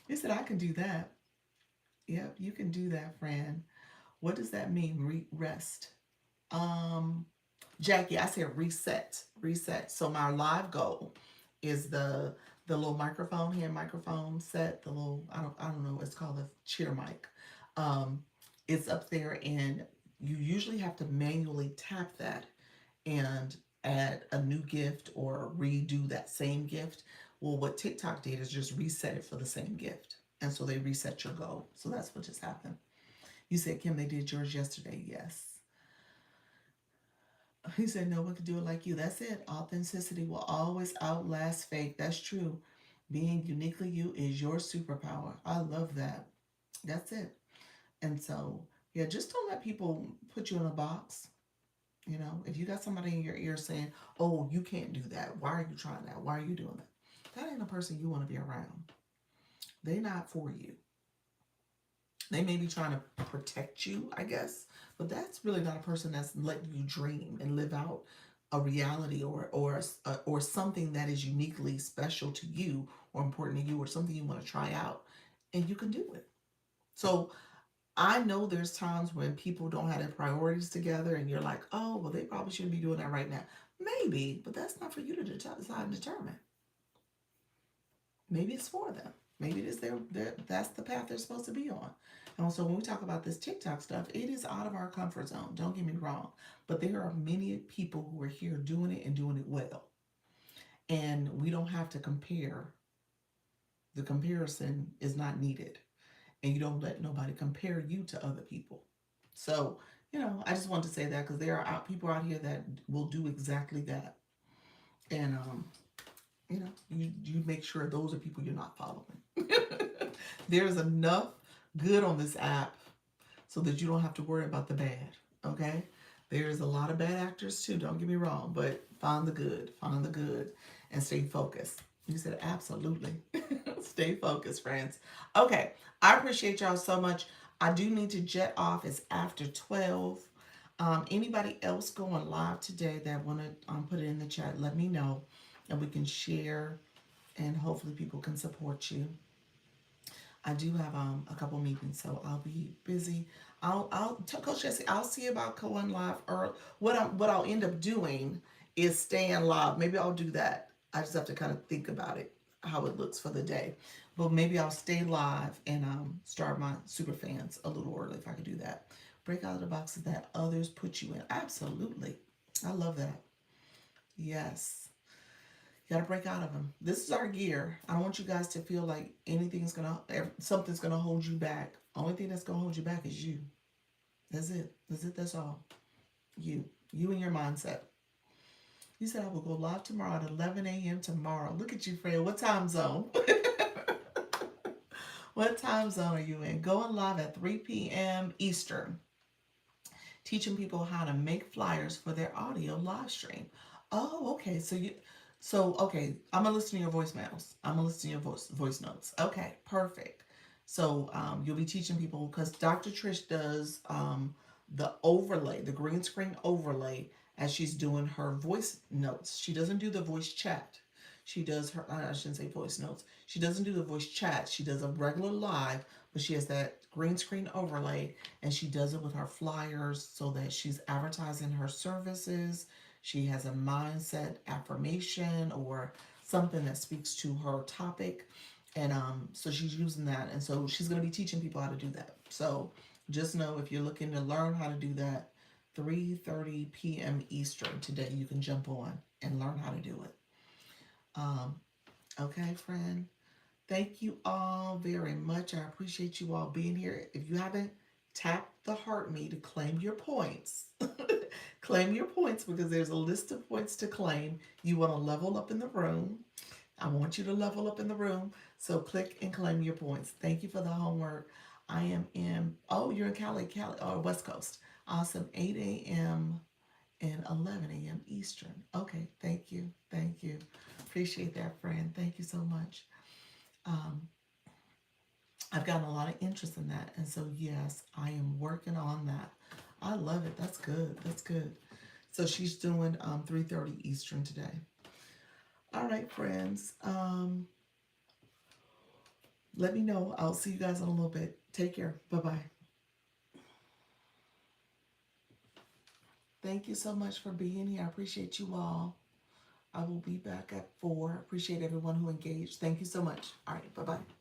He said I can do that. Yep, you can do that, friend. What does that mean? Rest. Um, Jackie, I said reset, reset. So my live goal is the little microphone hand microphone set. The little I don't know. It's called a cheer mic. Um, it's up there, and you usually have to manually tap that and add a new gift or redo that same gift. Well, what TikTok did is just reset it for the same gift. And so they reset your goal. So that's what just happened. You said, Kim, they did yours yesterday. Yes. He said, no one can do it like you. That's it. Authenticity will always outlast fake. That's true. Being uniquely you is your superpower. I love that. That's it. And so, yeah, just don't let people put you in a box. You know, if you got somebody in your ear saying, oh, you can't do that. Why are you trying that? Why are you doing that? That ain't a person you want to be around. They not for you. They may be trying to protect you, I guess, but that's really not a person that's letting you dream and live out a reality or something that is uniquely special to you or important to you or something you want to try out, and you can do it. So I know there's times when people don't have their priorities together, and you're like, oh, well, they probably shouldn't be doing that right now. Maybe, but that's not for you to decide and determine. Maybe it's for them. Maybe it is that's the path they're supposed to be on. And also, when we talk about this TikTok stuff, it is out of our comfort zone. Don't get me wrong. But there are many people who are here doing it and doing it well. And we don't have to compare. The comparison is not needed. And you don't let nobody compare you to other people. So, I just wanted to say that because there are people out here that will do exactly that. And you make sure those are people you're not following. There's enough good on this app so that you don't have to worry about the bad. Okay? There's a lot of bad actors too, don't get me wrong, but find the good, and stay focused. You said absolutely. Stay focused, friends. Okay, I appreciate y'all so much. I do need to jet off. It's after 12. Anybody else going live today that want to put it in the chat, let me know, and we can share, and hopefully people can support you. I do have a couple meetings, so I'll be busy. I'll Coach Jesse. I'll see about going live, or what I'll end up doing is staying live. Maybe I'll do that. I just have to kind of think about it, how it looks for the day. But maybe I'll stay live and start my super fans a little early if I could do that. Break out of the boxes that others put you in. Absolutely, I love that. Yes. You gotta break out of them. This is our gear. I don't want you guys to feel like something's gonna hold you back. Only thing that's gonna hold you back is you. That's it. That's it. That's all. You and your mindset. You said I will go live tomorrow at 11 a.m. tomorrow. Look at you, Fred. What time zone? What time zone are you in? Going live at 3 p.m. Eastern. Teaching people how to make flyers for their audio live stream. Oh, okay. Okay, I'm gonna listen to your voicemails. I'm gonna listen to your voice notes. Okay, perfect. So you'll be teaching people because Dr. Trish does the overlay, the green screen overlay as she's doing her voice notes. She doesn't do the voice chat. She does her, I shouldn't say voice notes. She doesn't do the voice chat. She does a regular live, but she has that green screen overlay, and she does it with her flyers so that she's advertising her services. She has a mindset affirmation or something that speaks to her topic. And so she's using that. And so she's going to be teaching people how to do that. So just know if you're looking to learn how to do that, 3:30 p.m. Eastern today, you can jump on and learn how to do it. Okay, friend. Thank you all very much. I appreciate you all being here. If you haven't, tap the heart me to claim your points. Claim your points because there's a list of points to claim. You want to level up in the room. I want you to level up in the room. So click and claim your points. Thank you for the homework. I am you're in Cali, or West Coast. Awesome. 8 a.m. and 11 a.m. Eastern. Okay, thank you. Thank you. Appreciate that, friend. Thank you so much. I've gotten a lot of interest in that. And so, yes, I am working on that. I love it. That's good. That's good. So she's doing 3:30 Eastern today. All right, friends. Let me know. I'll see you guys in a little bit. Take care. Bye-bye. Thank you so much for being here. I appreciate you all. I will be back at 4. Appreciate everyone who engaged. Thank you so much. All right. Bye-bye.